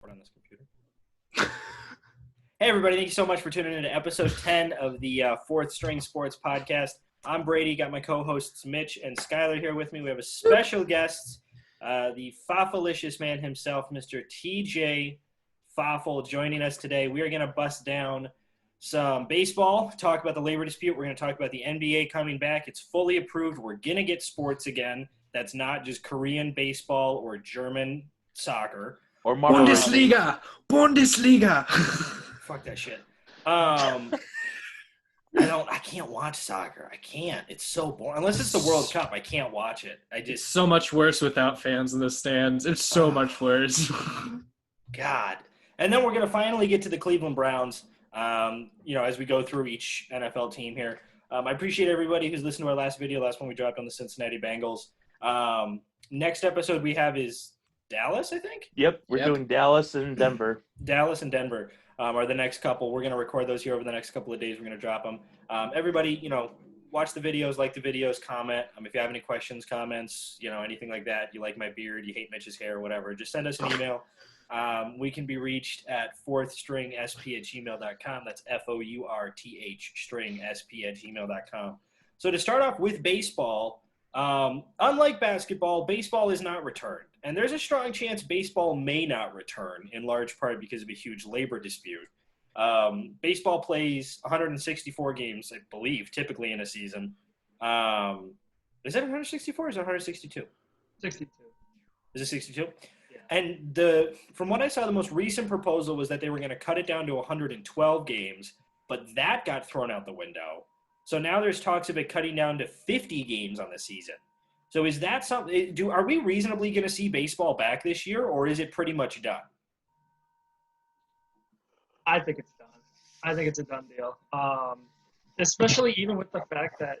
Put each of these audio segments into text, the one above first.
On this computer. Hey, everybody. Thank you so much for tuning in to episode 10 of the Fourth String Sports Podcast. I'm Brady. Got my co-hosts Mitch and Skylar here with me. We have a special guest, the Fafalicious man himself, Mr. TJ Fafel, joining us today. We are going to bust down some baseball, talk about the labor dispute. We're going to talk about the NBA coming back. It's fully approved. We're going to get sports again. That's not just Korean baseball or German soccer. Or Bundesliga. Fuck that shit. I can't watch soccer. I can't. It's so boring. Unless it's the World Cup, I can't watch it. It's so much worse without fans in the stands. It's so much worse. God. And then we're going to finally get to the Cleveland Browns, as we go through each NFL team here. I appreciate everybody who's listened to our last one we dropped on the Cincinnati Bengals. Next episode we have is Dallas, I think? Yep, we're doing Dallas and Denver. Dallas and Denver are the next couple. We're going to record those here over the next couple of days. We're going to drop them. Everybody, watch the videos, like the videos, comment. If you have any questions, comments, anything like that, you like my beard, you hate Mitch's hair, whatever, just send us an email. We can be reached at fourthstringsp@gmail.com. That's FOURTH stringsp@gmail.com. So to start off with baseball, unlike basketball, baseball is not returned. And there's a strong chance baseball may not return, in large part because of a huge labor dispute. Baseball plays 164 games, I believe, typically in a season. Is it 164 or is it 162? 62. Is it 62? Yeah. And from what I saw, the most recent proposal was that they were going to cut it down to 112 games, but that got thrown out the window. So now there's talks of it cutting down to 50 games on the season. So is that something? Are we reasonably going to see baseball back this year, or is it pretty much done? I think it's done. I think it's a done deal. Especially even with the fact that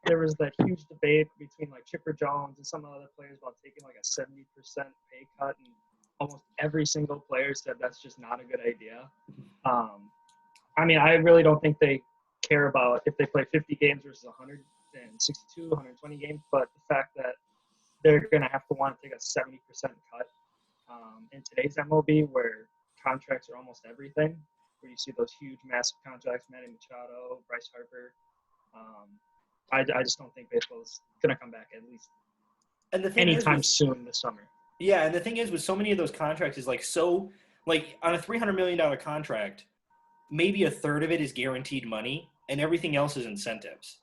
there was that huge debate between like Chipper Jones and some other players about taking like a 70% pay cut, and almost every single player said that's just not a good idea. I really don't think they care about if they play 50 games versus 162, 120 games, but the fact that they're going to have to want to take a 70% cut in today's MLB, where contracts are almost everything, where you see those huge, massive contracts, Manny Machado, Bryce Harper. I just don't think baseball's going to come back at least anytime soon this summer. Yeah, and the thing is, with so many of those contracts is on a $300 million contract, maybe a third of it is guaranteed money, and everything else is incentives.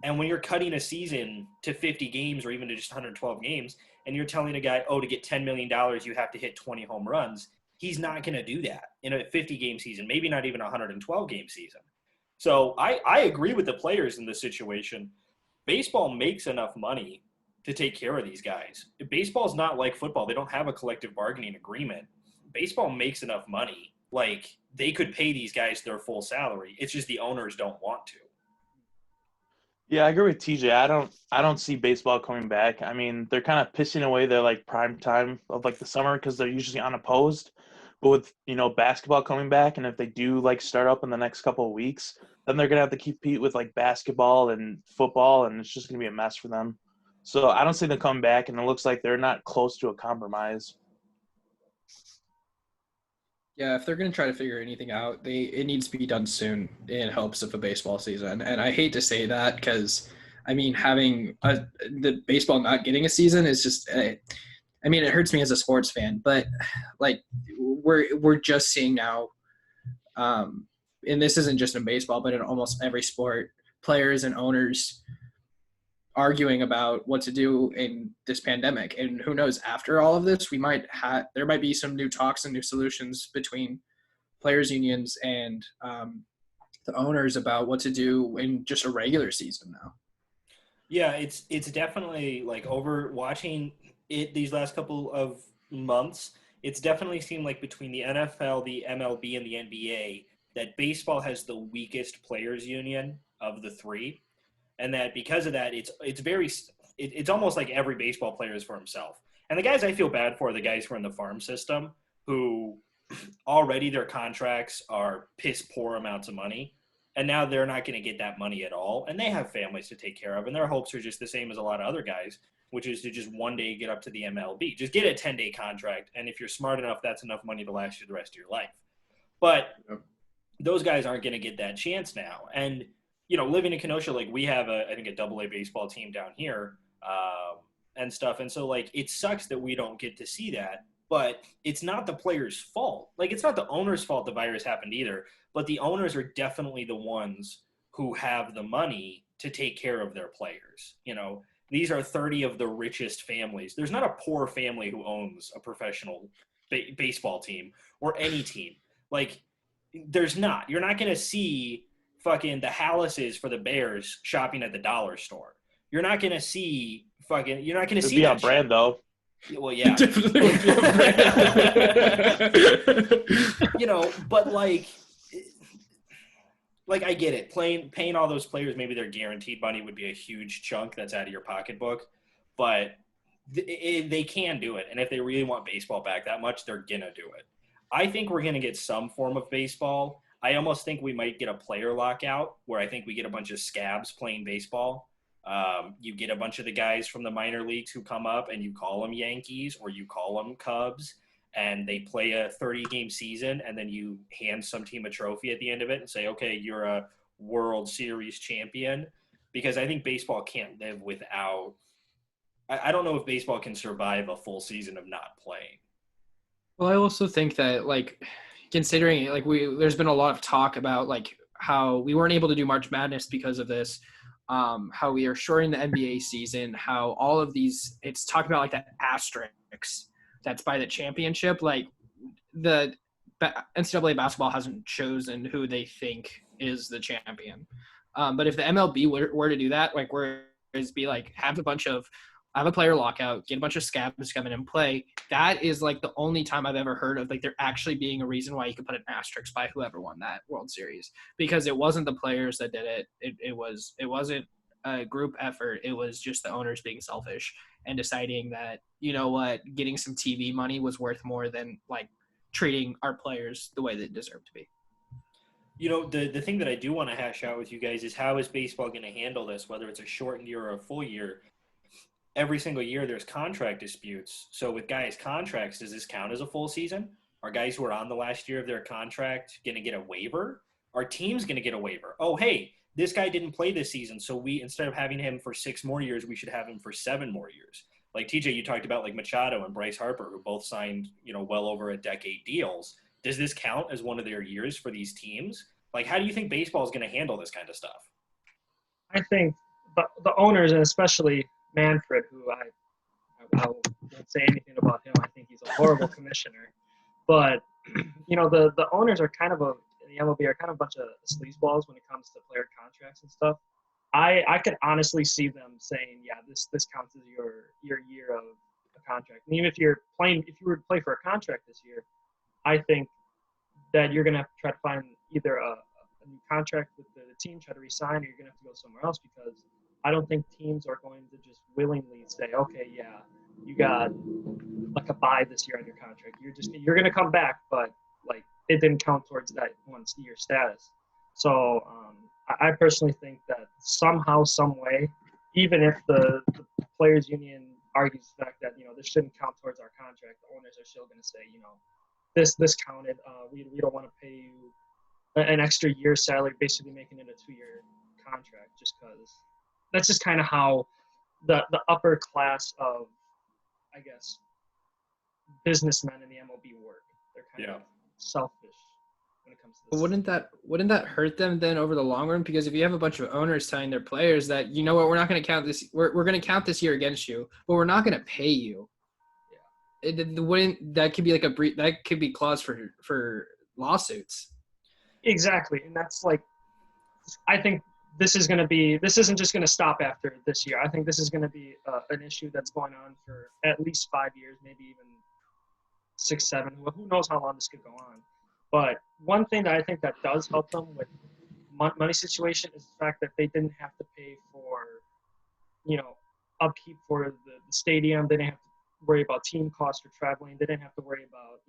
And when you're cutting a season to 50 games or even to just 112 games, and you're telling a guy, to get $10 million, you have to hit 20 home runs, he's not going to do that in a 50-game season, maybe not even a 112-game season. So I agree with the players in this situation. Baseball makes enough money to take care of these guys. Baseball's not like football. They don't have a collective bargaining agreement. Baseball makes enough money. Like, they could pay these guys their full salary. It's just the owners don't want to. Yeah, I agree with TJ. I don't see baseball coming back. They're kind of pissing away their prime time of the summer because they're usually unopposed. But with basketball coming back, and if they do start up in the next couple of weeks, then they're gonna have to compete with basketball and football, and it's just gonna be a mess for them. So I don't see them coming back, and it looks like they're not close to a compromise. Yeah, if they're going to try to figure anything out, it needs to be done soon in hopes of a baseball season. And I hate to say that because, having the baseball not getting a season is just it hurts me as a sports fan. But, we're just seeing now, and this isn't just in baseball, but in almost every sport, players and owners arguing about what to do in this pandemic. And who knows, after all of this, there might be some new talks and new solutions between players unions and the owners about what to do in just a regular season now. Yeah, it's definitely over watching it these last couple of months, it's definitely seemed like between the NFL, the MLB, and the NBA that baseball has the weakest players union of the three. And that because of that, it's almost like every baseball player is for himself. And the guys I feel bad for are the guys who are in the farm system, who already their contracts are piss poor amounts of money. And now they're not going to get that money at all. And they have families to take care of. And their hopes are just the same as a lot of other guys. which is to just one day get up to the MLB. Just get a 10-day contract, and if you're smart enough, that's enough money to last you the rest of your life. But those guys aren't going to get that chance now. And, living in Kenosha, like, we have, I think, a double-A baseball team down here and stuff. And so, like, it sucks that we don't get to see that. But it's not the players' fault. Like, it's not the owner's fault the virus happened either. But the owners are definitely the ones who have the money to take care of their players. These are 30 of the richest families. There's not a poor family who owns a professional baseball team or any team. Like, there's not. You're not going to see fucking the Hallises for the Bears shopping at the dollar store. You're not going to see you're not going to see be that on brand, though. Well, yeah. But like I get it. Paying all those players, maybe their guaranteed money would be a huge chunk that's out of your pocketbook, but they can do it. And if they really want baseball back that much, they're gonna do it. I think we're gonna get some form of baseball. I almost think we might get a player lockout where I think we get a bunch of scabs playing baseball. You get a bunch of the guys from the minor leagues who come up and you call them Yankees or you call them Cubs, and they play a 30-game season, and then you hand some team a trophy at the end of it and say, okay, you're a World Series champion. Because I think baseball can't live without – I don't know if baseball can survive a full season of not playing. Well, I also think that, like, considering, like, there's been a lot of talk about, like, how we weren't able to do March Madness because of this, how we are shortening the NBA season, how all of these – it's talking about, like, that asterisk that's by the championship. Like, the NCAA basketball hasn't chosen who they think is the champion. But if the MLB were to do that, like, whereas be like, have a player lockout, get a bunch of scabs come in and play, that is like the only time I've ever heard of like there actually being a reason why you could put an asterisk by whoever won that World Series, because it wasn't the players that did it. It wasn't a group effort. It was just the owners being selfish and deciding that, you know what, getting some TV money was worth more than like treating our players the way they deserve to be. The thing that I do want to hash out with you guys is how is baseball going to handle this, whether it's a shortened year or a full year. Every single year there's contract disputes. So with guys' contracts, does this count as a full season? Are guys who are on the last year of their contract going to get a waiver? Are teams going to get a waiver? Oh, hey, this guy didn't play this season, so we, instead of having him for 6 more years, we should have him for 7 more years. Like TJ, you talked about like Machado and Bryce Harper, who both signed, well over a decade deals. Does this count as one of their years for these teams? Like, how do you think baseball is going to handle this kind of stuff? I think the owners, and especially Manfred, who I won't say anything about him. I think he's a horrible commissioner. But, the owners are kind of the MLB are kind of a bunch of sleazeballs when it comes to player contracts and stuff. I could honestly see them saying, yeah, this counts as your year of a contract. And even if you were to play for a contract this year, I think that you're going to have to try to find either a new contract with the team, try to resign, or you're going to have to go somewhere else, because I don't think teams are going to just willingly say, okay, yeah, you got like a bye this year on your contract. You're going to come back, but like it didn't count towards that 1 year status. So I personally think that somehow, some way, even if the players union argues the fact that, this shouldn't count towards our contract, the owners are still going to say, this counted. We don't want to pay you an extra year's salary, basically making it a 2-year contract, just because that's just kind of how the upper class of, I guess, businessmen in the MLB work. They're kind of selfish when it comes to this. Wouldn't that hurt them then over the long run? Because if you have a bunch of owners telling their players that, you know what, we're not going to count this, we're going to count this year against you, but we're not going to pay you. That could be like that could be clause for lawsuits. Exactly, and that's like, I think this isn't just going to stop after this year. I think this is going to be an issue that's going on for at least 5 years, maybe even 6, 7. Who knows how long this could go on? But one thing that I think that does help them with money situation is the fact that they didn't have to pay for, upkeep for the stadium. They didn't have to worry about team costs for traveling. They didn't have to worry about,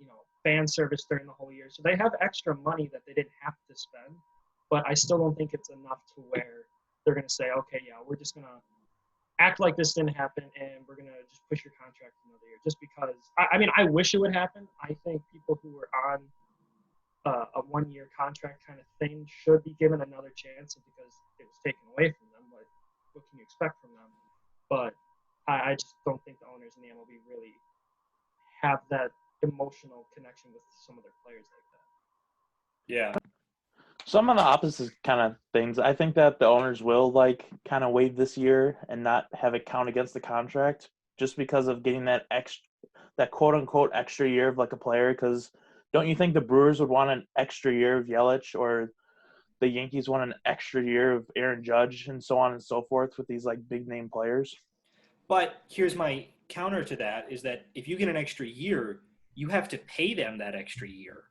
fan service during the whole year. So they have extra money that they didn't have to spend. But I still don't think it's enough to where they're going to say, okay, yeah, we're just going to act like this didn't happen, and we're gonna just push your contract another year, just because. I mean, I wish it would happen. I think people who were on a 1-year contract kind of thing should be given another chance because it was taken away from them. What can you expect from them? But I just don't think the owners in the MLB really have that emotional connection with some of their players like that. Yeah. Some of the opposite kind of things. I think that the owners will like kind of waive this year and not have it count against the contract just because of getting that quote unquote extra year of like a player. Because don't you think the Brewers would want an extra year of Yelich, or the Yankees want an extra year of Aaron Judge, and so on and so forth with these like big name players? But here's my counter to that is that if you get an extra year, you have to pay them that extra year.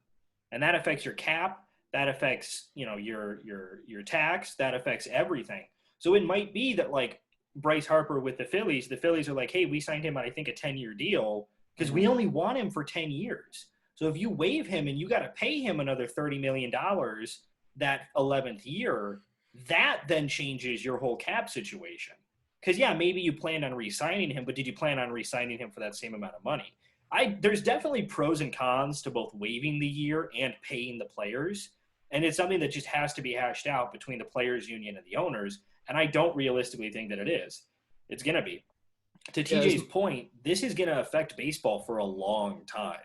And that affects your cap, that affects, your tax, that affects everything. So it might be that like Bryce Harper with the Phillies are like, hey, we signed him on I think a 10-year deal because we only want him for 10 years. So if you waive him and you got to pay him another $30 million that 11th year, that then changes your whole cap situation. Because, yeah, maybe you planned on re-signing him, but did you plan on re-signing him for that same amount of money? There's definitely pros and cons to both waiving the year and paying the players. And it's something that just has to be hashed out between the players' union and the owners. And I don't realistically think that it is. It's going to be. To TJ's point, this is going to affect baseball for a long time.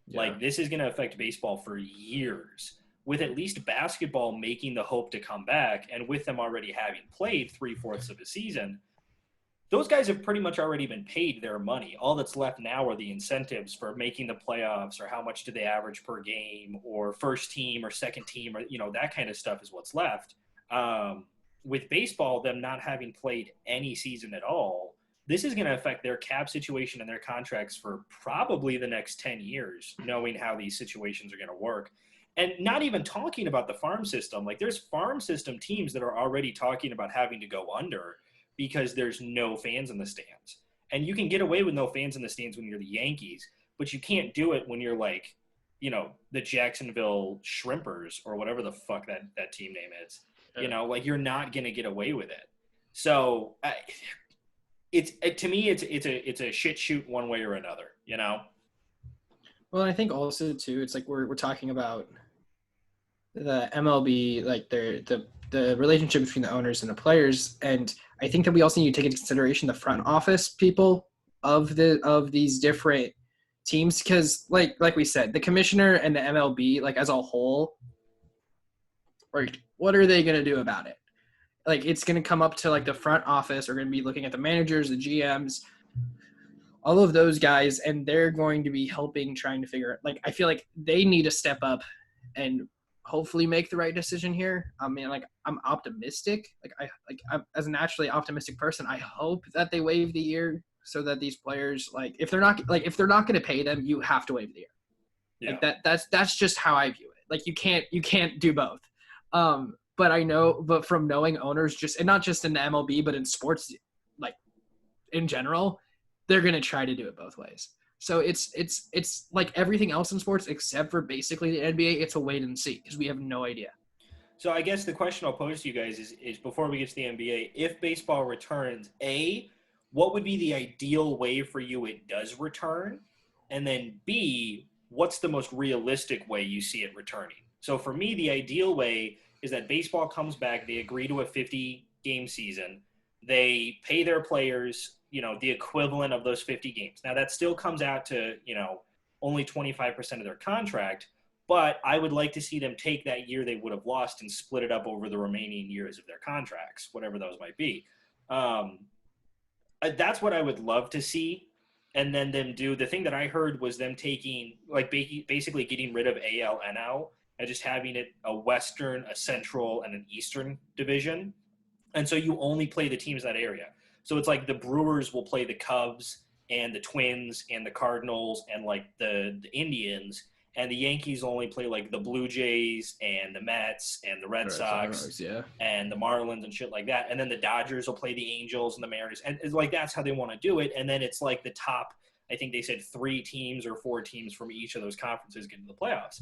Yeah. Like, this is going to affect baseball for years, with at least basketball making the hope to come back, and with them already having played 3/4 of a season, those guys have pretty much already been paid their money. All that's left now are the incentives for making the playoffs, or how much do they average per game, or first team or second team, or that kind of stuff is what's left. With baseball, them not having played any season at all, this is going to affect their cap situation and their contracts for probably the next 10 years, knowing how these situations are going to work. And not even talking about the farm system. Like, there's farm system teams that are already talking about having to go under because there's no fans in the stands. And you can get away with no fans in the stands when you're the Yankees, but you can't do it when you're like, the Jacksonville Shrimpers or whatever the fuck that team name is. Like, you're not going to get away with it. So to me, it's a shit shoot one way or another, Well, I think also too, it's like we're talking about the MLB, like the relationship between the owners and the players, and I think that we also need to take into consideration the front office people of these different teams, because like we said, the commissioner and the MLB, like as a whole, like what are they going to do about it? Like, it's going to come up to like the front office are going to be looking at the managers, the GMs, all of those guys, and they're going to be helping trying to figure it. Like, I feel like they need to step up and hopefully make the right decision here. I mean, like, I'm optimistic. I'm as a naturally optimistic person, I hope that they waive the year so that these players, like, if they're not going to pay them, you have to waive the year. Yeah. Like that's just how I view it. Like, you can't do both. But from knowing owners, and not just in the MLB, but in sports, like in general, they're going to try to do it both ways. So it's like everything else in sports except for basically the NBA. It's a wait and see because we have no idea. So I guess the question I'll pose to you guys is before we get to the NBA, if baseball returns, what would be the ideal way for you it does return? And then B, what's the most realistic way you see it returning? So for me, the ideal way is that baseball comes back, they agree to a 50-game season, they pay their players, the equivalent of those 50 games. Now, that still comes out to, only 25% of their contract, but I would like to see them take that year they would have lost and split it up over the remaining years of their contracts, whatever those might be. That's what I would love to see. And then them do, the thing that I heard was them taking, like, basically getting rid of AL, NL, and just having it a Western, a Central, and an Eastern division. And so you only play the teams in that area. So it's like the Brewers will play the Cubs and the Twins and the Cardinals and like the Indians, and the Yankees only play like the Blue Jays and the Mets and the Red Sox and the Marlins and shit like that. And then the Dodgers will play the Angels and the Mariners. And it's like, that's how they want to do it. And then it's like the top, I think they said 3 teams or 4 teams from each of those conferences get into the playoffs.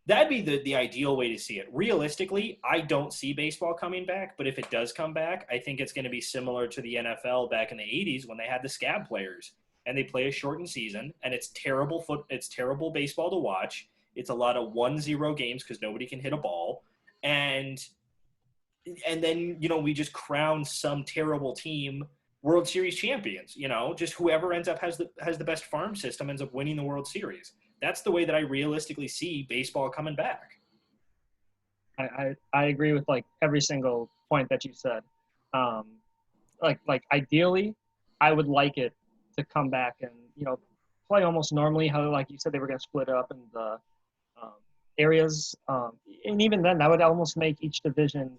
That'd be the ideal way to see it. Realistically, I don't see baseball coming back, but if it does come back, I think it's going to be similar to the NFL back in the 80s when they had the scab players and they play a shortened season and it's terrible baseball to watch. It's a lot of 1-0 games because nobody can hit a ball. And then, we just crown some terrible team World Series champions, just whoever ends up has the best farm system ends up winning the World Series. That's the way that I realistically see baseball coming back. I agree with like every single point that you said. Like ideally, I would like it to come back and play almost normally. How like you said they were going to split it up in the areas, and even then that would almost make each division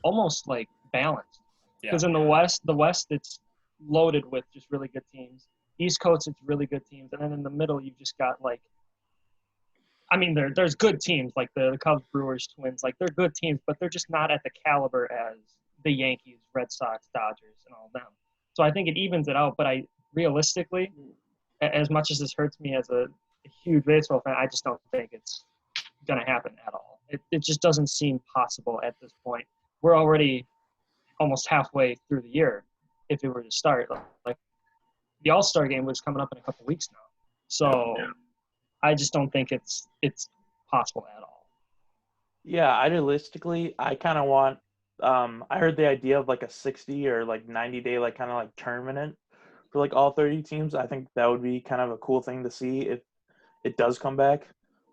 almost like balanced. Because in the West it's loaded with just really good teams. East Coast it's really good teams, and then in the middle you've just got like. I mean, there's good teams like the Cubs, Brewers, Twins. Like, they're good teams, but they're just not at the caliber as the Yankees, Red Sox, Dodgers, and all them. So I think it evens it out. But realistically, as much as this hurts me as a huge baseball fan, I just don't think it's going to happen at all. It just doesn't seem possible at this point. We're already almost halfway through the year if it were to start. Like the All-Star game was coming up in a couple weeks now. So I just don't think it's possible at all. Yeah, idealistically, I kind of want. I heard the idea of like a 60 or like 90-day like kind of like tournament for like all 30 teams. I think that would be kind of a cool thing to see if it does come back.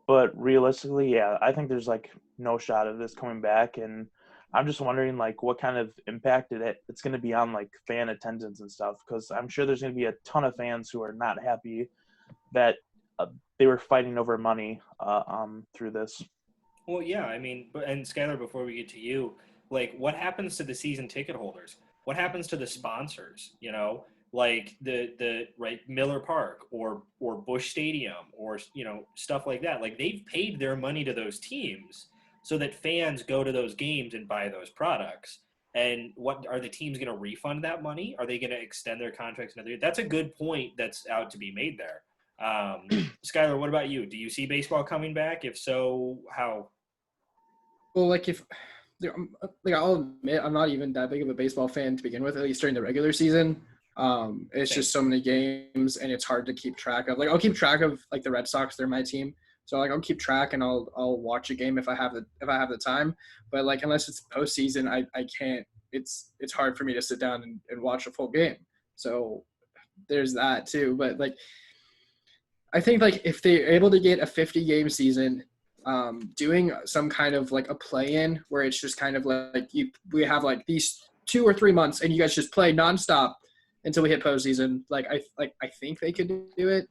But realistically, yeah, I think there's like no shot of this coming back, and I'm just wondering like what kind of impact it's going to be on like fan attendance and stuff, because I'm sure there's going to be a ton of fans who are not happy that they were fighting over money through this. Well, yeah, I mean, and Skylar, before we get to you, like, what happens to the season ticket holders? What happens to the sponsors? Like the right Miller Park or Busch Stadium or stuff like that. Like, they've paid their money to those teams so that fans go to those games and buy those products. And what are the teams going to refund that money? Are they going to extend their contracts another year? That's a good point that's out to be made there. Skylar, what about you? Do you see baseball coming back? If so, how? Well, like I'll admit I'm not even that big of a baseball fan to begin with, at least during the regular season. It's just so many games and it's hard to keep track of. Like, I'll keep track of like the Red Sox, they're my team. So like I'll keep track and I'll watch a game if I have the time. But like unless it's postseason, I can't. It's hard for me to sit down and watch a full game. So there's that too. But like I think like if they're able to get a 50-game season, doing some kind of like a play-in where it's just kind of like we have like these 2 or 3 months and you guys just play nonstop until we hit postseason. I think they could do it,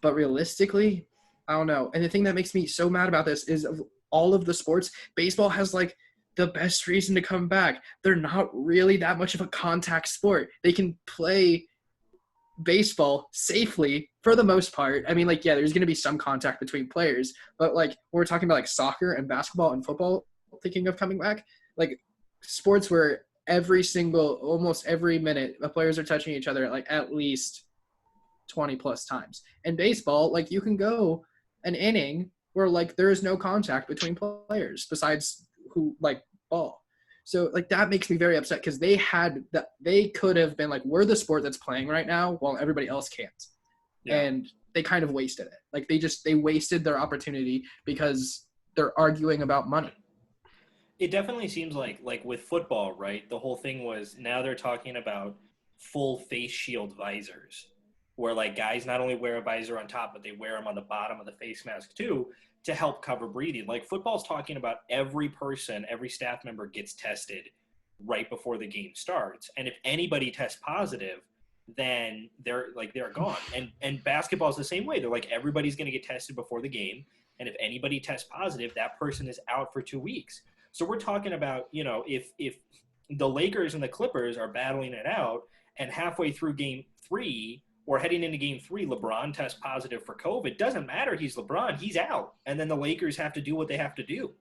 but realistically, I don't know. And the thing that makes me so mad about this is of all of the sports, baseball has like the best reason to come back. They're not really that much of a contact sport. They can play baseball safely for the most part. I mean, like, yeah, there's going to be some contact between players, but like when we're talking about like soccer and basketball and football, thinking of coming back, like sports where almost every minute the players are touching each other like at least 20 plus times. And baseball, like you can go an inning where like there is no contact between players besides who like ball. So like that makes me very upset because they could have been like, we're the sport that's playing right now while everybody else can't. Yeah. And they kind of wasted it. Like they wasted their opportunity because they're arguing about money. It definitely seems like with football, right? The whole thing was now they're talking about full face shield visors where like guys not only wear a visor on top, but they wear them on the bottom of the face mask too, to help cover breathing. Like football's talking about every staff member gets tested right before the game starts. And if anybody tests positive, then they're gone. And basketball is the same way. They're like, everybody's going to get tested before the game. And if anybody tests positive, that person is out for 2 weeks. So we're talking about, if the Lakers and the Clippers are battling it out and halfway through game 3 or heading into game 3, LeBron tests positive for COVID, doesn't matter. He's LeBron. He's out. And then the Lakers have to do what they have to do.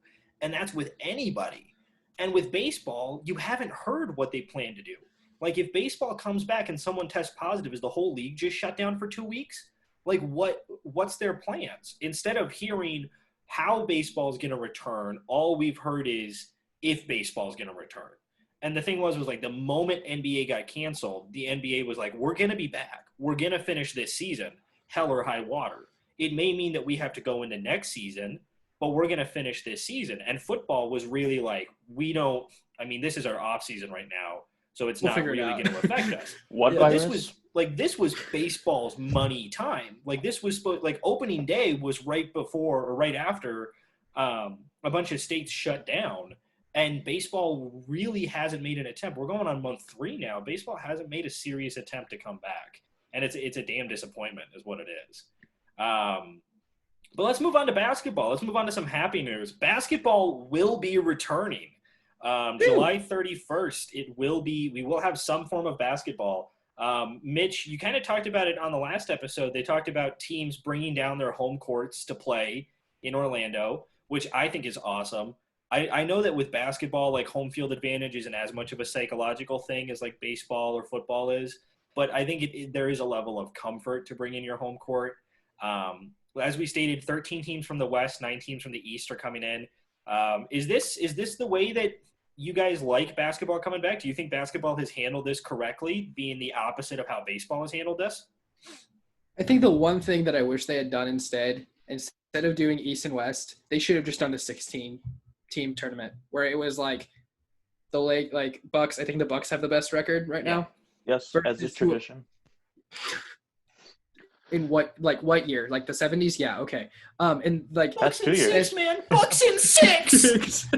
And that's with anybody. And with baseball, you haven't heard what they plan to do. Like if baseball comes back and someone tests positive, is the whole league just shut down for 2 weeks? Like what's their plans? Instead of hearing how baseball is going to return. All we've heard is if baseball is going to return. And the thing was like the moment NBA got canceled, the NBA was like, we're going to be back. We're going to finish this season, hell or high water. It may mean that we have to go into next season, but we're going to finish this season. And football was really like, this is our off season right now, so it's not really going to affect us. This was baseball's money time. Like this was like opening day was right before or right after a bunch of states shut down. And baseball really hasn't made an attempt. We're going on month 3 now. Baseball hasn't made a serious attempt to come back. And it's a damn disappointment is what it is. But let's move on to basketball. Let's move on to some happy news. Basketball will be returning. July 31st, we will have some form of basketball. Mitch, you kind of talked about it on the last episode. They talked about teams bringing down their home courts to play in Orlando, which I think is awesome. I know that with basketball, like home field advantage isn't as much of a psychological thing as like baseball or football is, but I think there is a level of comfort to bring in your home court. As we stated, 13 teams from the West, 9 teams from the East are coming in. Is this the way that you guys like basketball coming back? Do you think basketball has handled this correctly, being the opposite of how baseball has handled this? I think the one thing that I wish they had done instead of doing East and West, they should have just done the 16-team tournament where it was like the Bucks. I think the Bucks have the best record right now. Yes, as is tradition. In what year? Like the 70s? Yeah, okay. And like Bucks in 6, man. Bucks in 6.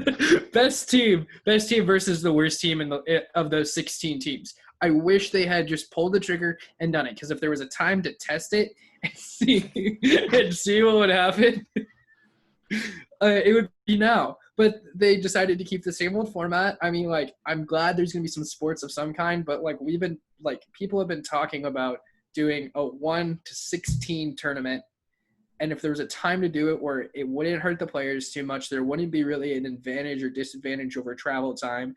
Best team versus the worst team of those 16 teams. I wish they had just pulled the trigger and done it, because if there was a time to test it and see what would happen, it would be now. But they decided to keep the same old format. I mean, like, I'm glad there's going to be some sports of some kind, but like people have been talking about doing a 1 to 16 tournament. And if there was a time to do it where it wouldn't hurt the players too much, there wouldn't be really an advantage or disadvantage over travel time,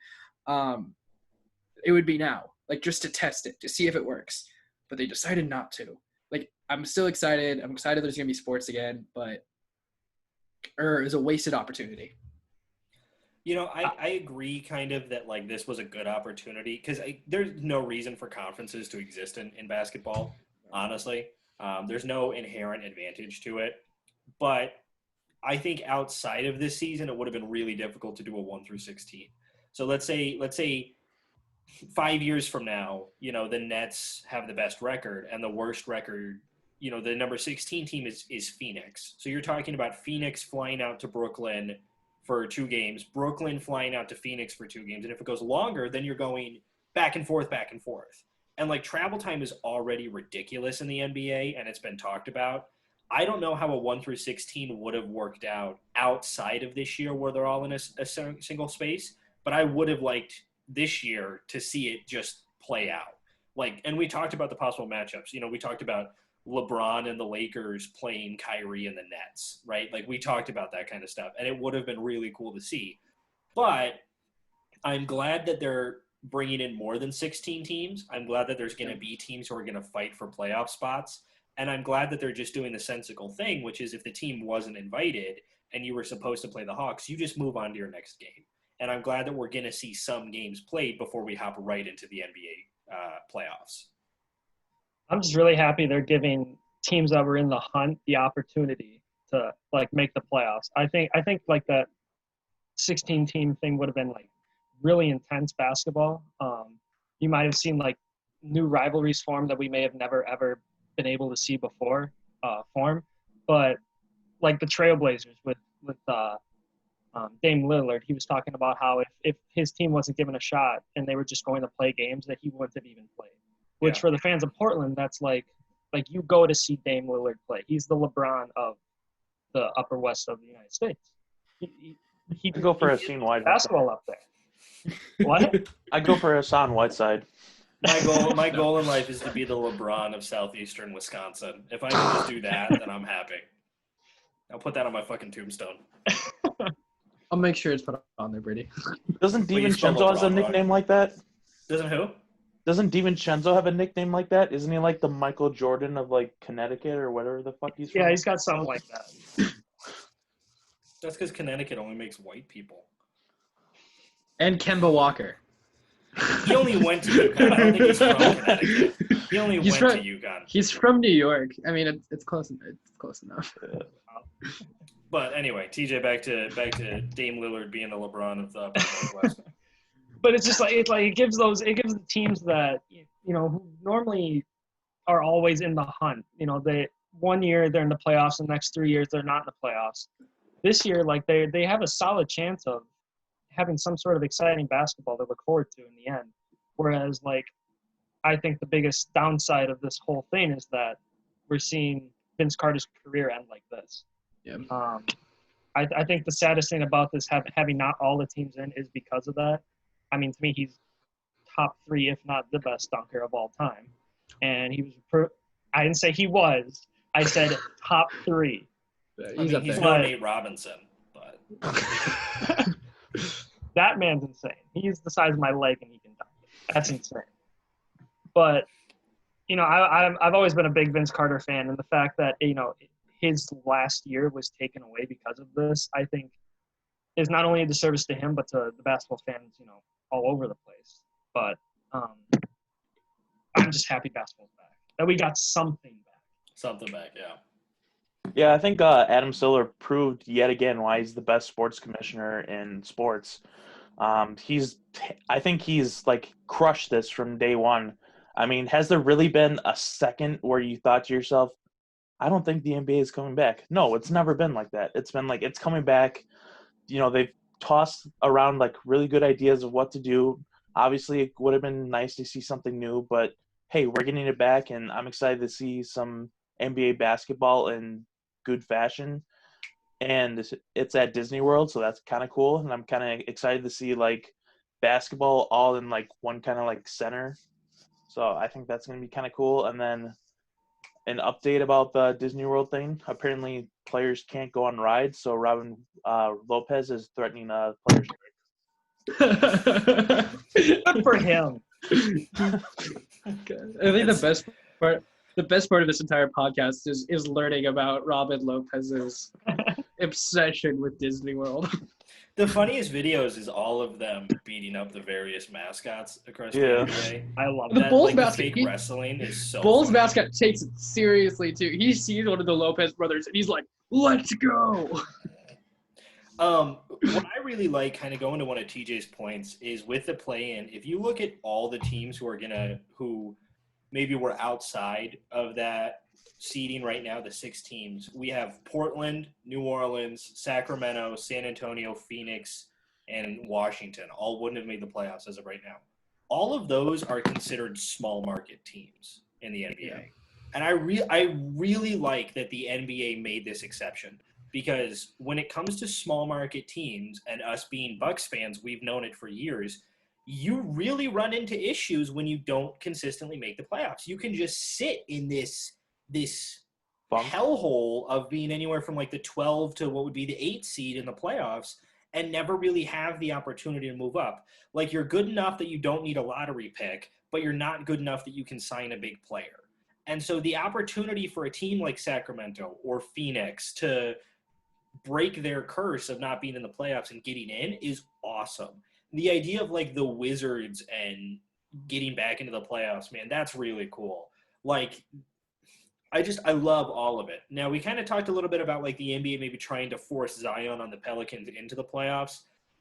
it would be now, like, just to test it, to see if it works. But they decided not to. Like, I'm still excited. I'm excited there's going to be sports again, but it's a wasted opportunity. You know, I agree kind of that, like, this was a good opportunity because there's no reason for conferences to exist in basketball, honestly. There's no inherent advantage to it. But I think outside of this season, it would have been really difficult to do a 1 through 16. So let's say 5 years from now, you know, the Nets have the best record and the worst record, you know, the number 16 team is Phoenix. So you're talking about Phoenix flying out to Brooklyn for 2 games, Brooklyn flying out to Phoenix for 2 games. And if it goes longer, then you're going back and forth. And like travel time is already ridiculous in the NBA, and it's been talked about. I don't know how a 1 through 16 would have worked out outside of this year where they're all in a single space, but I would have liked this year to see it just play out. Like, and we talked about the possible matchups. You know, we talked about LeBron and the Lakers playing Kyrie and the Nets, right? Like, we talked about that kind of stuff, and it would have been really cool to see. But I'm glad that they're bringing in more than 16 teams. I'm glad that there's going to be teams who are going to fight for playoff spots. And I'm glad that they're just doing the sensible thing, which is if the team wasn't invited and you were supposed to play the Hawks, you just move on to your next game. And I'm glad that we're going to see some games played before we hop right into the NBA playoffs. I'm just really happy they're giving teams that were in the hunt the opportunity to like make the playoffs. I think like that 16 team thing would have been like really intense basketball. You might have seen like new rivalries form that we may have never ever been able to see before form. But like the Trailblazers with Dame Lillard, he was talking about how if his team wasn't given a shot and they were just going to play games that he wouldn't have even played. Which for the fans of Portland, that's like you go to see Dame Lillard play. He's the LeBron of the Upper West of the United States. He go for Hassan Whiteside. Basketball up there. What? I go for Hassan Whiteside. My goal in life is to be the LeBron of southeastern Wisconsin. If I can just do that, then I'm happy. I'll put that on my fucking tombstone. I'll make sure it's put on there, Brady. Doesn't DiVincenzo have a nickname like that? Doesn't who? Doesn't DiVincenzo have a nickname like that? Isn't he like the Michael Jordan of like Connecticut or whatever the fuck he's from? Yeah, he's got something like that. That's because Connecticut only makes white people. And Kemba Walker. He only went to UConn. I don't think he's from Connecticut. He only He's went from- to UConn. He's from New York. I mean, it's close. It's close enough. But anyway, TJ, back to Dame Lillard being the LeBron of the Northwest. But it's just like it gives the teams that who normally are always in the hunt. They 1 year they're in the playoffs, the next 3 years they're not in the playoffs. This year, like they have a solid chance of having some sort of exciting basketball to look forward to in the end. Whereas, like, I think the biggest downside of this whole thing is that we're seeing Vince Carter's career end like this. Yeah. I think the saddest thing about this having not all the teams in is because of that. I mean, to me, he's top 3, if not the best dunker of all time. And he was I didn't say he was. I said top 3. He's up there. no Nate Robinson, but that man's insane. He's the size of my leg and he can dunk it. That's insane. But I've always been a big Vince Carter fan, and the fact that his last year was taken away because of this, I think, is not only a disservice to him but to the basketball fans, all over the place. But I'm just happy basketball's back. That we got something back. Something back, yeah. Yeah, I think Adam Silver proved yet again why he's the best sports commissioner in sports. I think he's like crushed this from day one. I mean, has there really been a second where you thought to yourself, I don't think the NBA is coming back? No, it's never been like that. It's been like, it's coming back. They've tossed around like really good ideas of what to do. Obviously, it would have been nice to see something new, but hey, we're getting it back, and I'm excited to see some NBA basketball in good fashion. And it's at Disney World, so that's kind of cool. And I'm kind of excited to see like basketball all in like one kind of like center. So I think that's going to be kind of cool. And then an update about the Disney World thing. Apparently, players can't go on rides, so Robin Lopez is threatening players. Good for him. I think the best part of this entire podcast is learning about Robin Lopez's obsession with Disney World. The funniest videos is all of them beating up the various mascots across the NBA. I love The that. Bulls Like, basket, the fake wrestling is so Bulls funny. mascot takes it seriously too. He sees one of the Lopez brothers and he's like, "Let's go!" What I really like, kind of going to one of TJ's points, is with the play-in. If you look at all the teams who maybe were outside of that seeding right now, the 6 teams, we have Portland, New Orleans, Sacramento, San Antonio, Phoenix, and Washington. All wouldn't have made the playoffs as of right now. All of those are considered small market teams in the NBA. Yeah. And I really like that the NBA made this exception, because when it comes to small market teams, and us being Bucks fans, we've known it for years, you really run into issues when you don't consistently make the playoffs. You can just sit in this hellhole of being anywhere from like the 12 to what would be the 8 seed in the playoffs and never really have the opportunity to move up. Like, you're good enough that you don't need a lottery pick, but you're not good enough that you can sign a big player. And so the opportunity for a team like Sacramento or Phoenix to break their curse of not being in the playoffs and getting in is awesome. The idea of like the Wizards and getting back into the playoffs, man, that's really cool. Like, I love all of it. Now, we kind of talked a little bit about like the NBA maybe trying to force Zion on the Pelicans into the playoffs.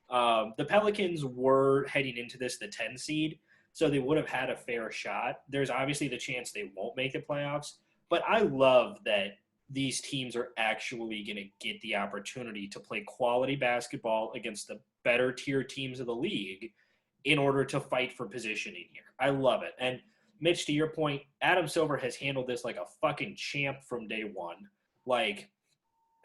The Pelicans were heading into this the 10 seed, so they would have had a fair shot. There's obviously the chance they won't make the playoffs, but I love that these teams are actually going to get the opportunity to play quality basketball against the better tier teams of the league in order to fight for positioning here. I love it. And Mitch, to your point, Adam Silver has handled this like a fucking champ from day one. Like,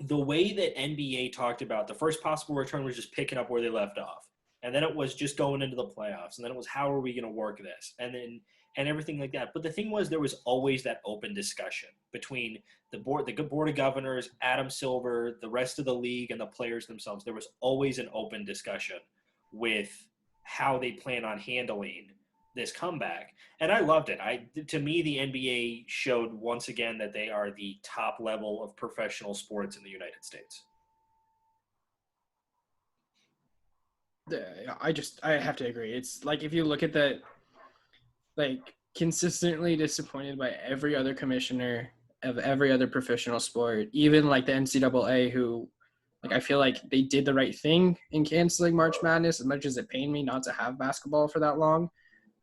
the way that NBA talked about the first possible return was just picking up where they left off. And then it was just going into the playoffs. And then it was, how are we going to work this? And everything like that. But the thing was, there was always that open discussion between the board of governors, Adam Silver, the rest of the league, and the players themselves. There was always an open discussion with how they plan on handling this comeback. And I loved it. To me, the NBA showed once again that they are the top level of professional sports in the United States. I have to agree. It's like if you look at the consistently disappointed by every other commissioner of every other professional sport, even like the NCAA, who I feel like they did the right thing in canceling March Madness. As much as it pained me not to have basketball for that long,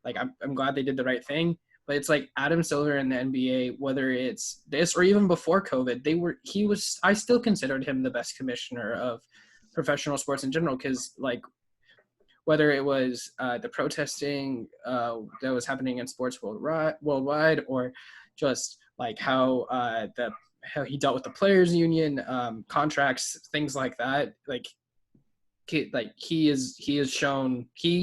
I'm glad they did the right thing. But it's like Adam Silver in the NBA, whether it's this or even before COVID, I still considered him the best commissioner of professional sports in general, because whether it was the protesting that was happening in sports worldwide, or just how he dealt with the players union contracts, things like that. He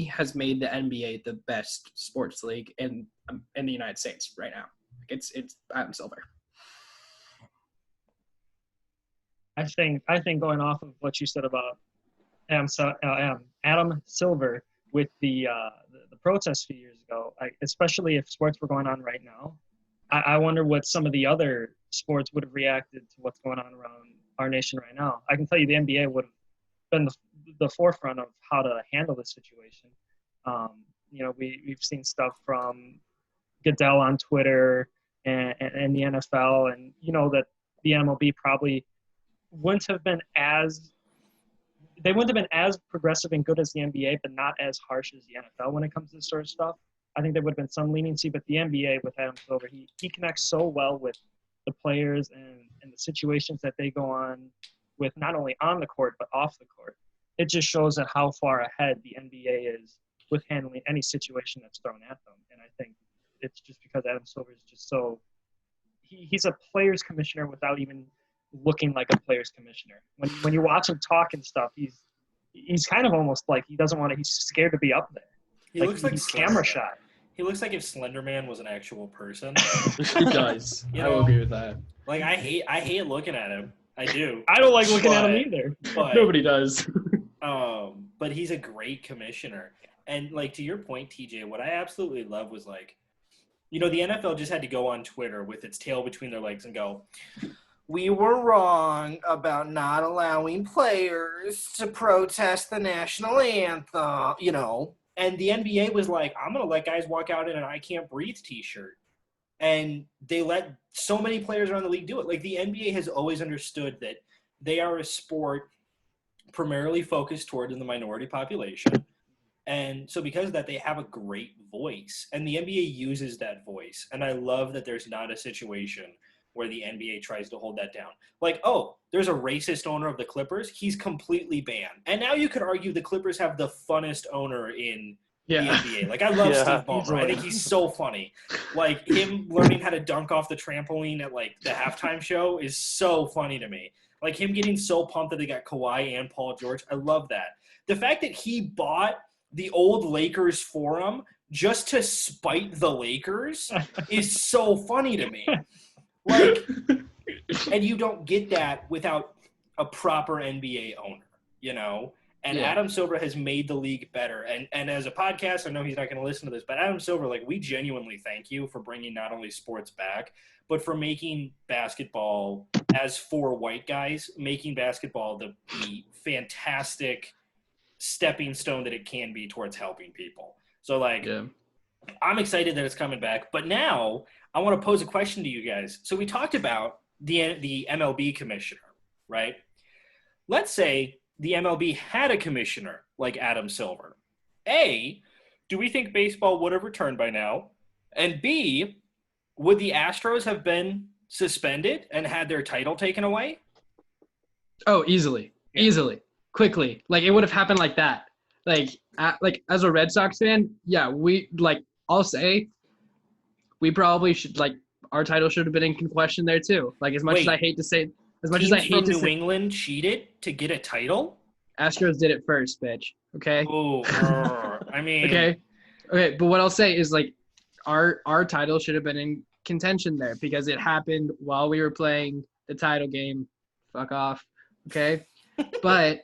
has made the NBA the best sports league in the United States right now. It's Adam Silver. I think going off of what you said about Adam Silver with the protest a few years ago, especially if sports were going on right now, I wonder what some of the other sports would have reacted to what's going on around our nation right now. I can tell you the NBA would have been the forefront of how to handle the situation. We've seen stuff from Goodell on Twitter and the NFL, and that the MLB probably wouldn't have been as progressive and good as the NBA, but not as harsh as the NFL when it comes to this sort of stuff. I think there would have been some leniency, but the NBA with Adam Silver, he connects so well with the players and the situations that they go on with, not only on the court, but off the court. It just shows that how far ahead the NBA is with handling any situation that's thrown at them. And I think it's just because Adam Silver is just so – he's a players commissioner without even looking like a players commissioner. When you watch him talk and stuff, he's kind of almost like he doesn't want to – he's scared to be up there. He looks like he's camera shy. He looks like if Slender Man was an actual person. He does. I will agree with that. I hate looking at him. I do. I don't like looking at him either. But, nobody does. But he's a great commissioner. And to your point, TJ, what I absolutely love was the NFL just had to go on Twitter with its tail between their legs and go, we were wrong about not allowing players to protest the national anthem, And the NBA was like, I'm going to let guys walk out in an I Can't Breathe t-shirt. And they let so many players around the league do it. The NBA has always understood that they are a sport primarily focused toward the minority population. And so because of that, they have a great voice. And the NBA uses that voice. And I love that there's not a situation where the NBA tries to hold that down. There's a racist owner of the Clippers. He's completely banned. And now you could argue the Clippers have the funnest owner in the NBA. I love Steve Ballmer. I think he's so funny. Him learning how to dunk off the trampoline at the halftime show is so funny to me. Him getting so pumped that they got Kawhi and Paul George. I love that. The fact that he bought the old Lakers forum just to spite the Lakers is so funny to me. And you don't get that without a proper NBA owner, And Adam Silver has made the league better. And as a podcast, I know he's not going to listen to this, but Adam Silver, we genuinely thank you for bringing not only sports back, but for making basketball, as for white guys, making basketball the fantastic stepping stone that it can be towards helping people. So, I'm excited that it's coming back. But now I want to pose a question to you guys. So we talked about the MLB commissioner, right? Let's say the MLB had a commissioner like Adam Silver. A, do we think baseball would have returned by now? And B, would the Astros have been suspended and had their title taken away? Oh, easily. Yeah. Easily. Quickly. It would have happened like that. As a Red Sox fan, yeah, I'll say we probably should, our title should have been in question there too. As much as I hate to say, New England cheated to get a title? Astros did it first, bitch. Okay. Oh, I mean. Okay. But what I'll say is our title should have been in contention there because it happened while we were playing the title game. Fuck off. Okay. But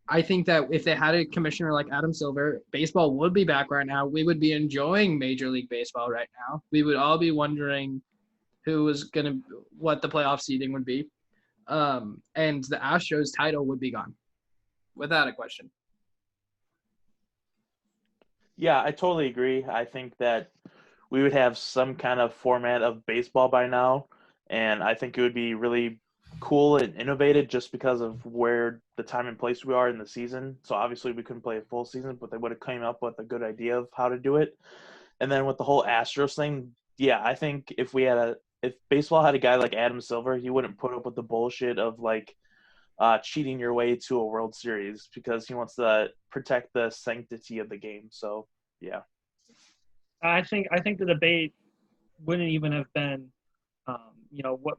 I think that if they had a commissioner like Adam Silver, baseball would be back right now. We would be enjoying Major League Baseball right now. We would all be wondering what the playoff seeding would be. And the Astros title would be gone. without a question. Yeah, I totally agree. I think that we would have some kind of format of baseball by now, and I think it would be really cool and innovative just because of where the time and place we are in the season. So obviously we couldn't play a full season, but they would have came up with a good idea of how to do it. And then with the whole Astros thing, yeah, I think if baseball had a guy like Adam Silver, he wouldn't put up with the bullshit of like cheating your way to a World Series because he wants to protect the sanctity of the game. So yeah. I think the debate wouldn't even have been,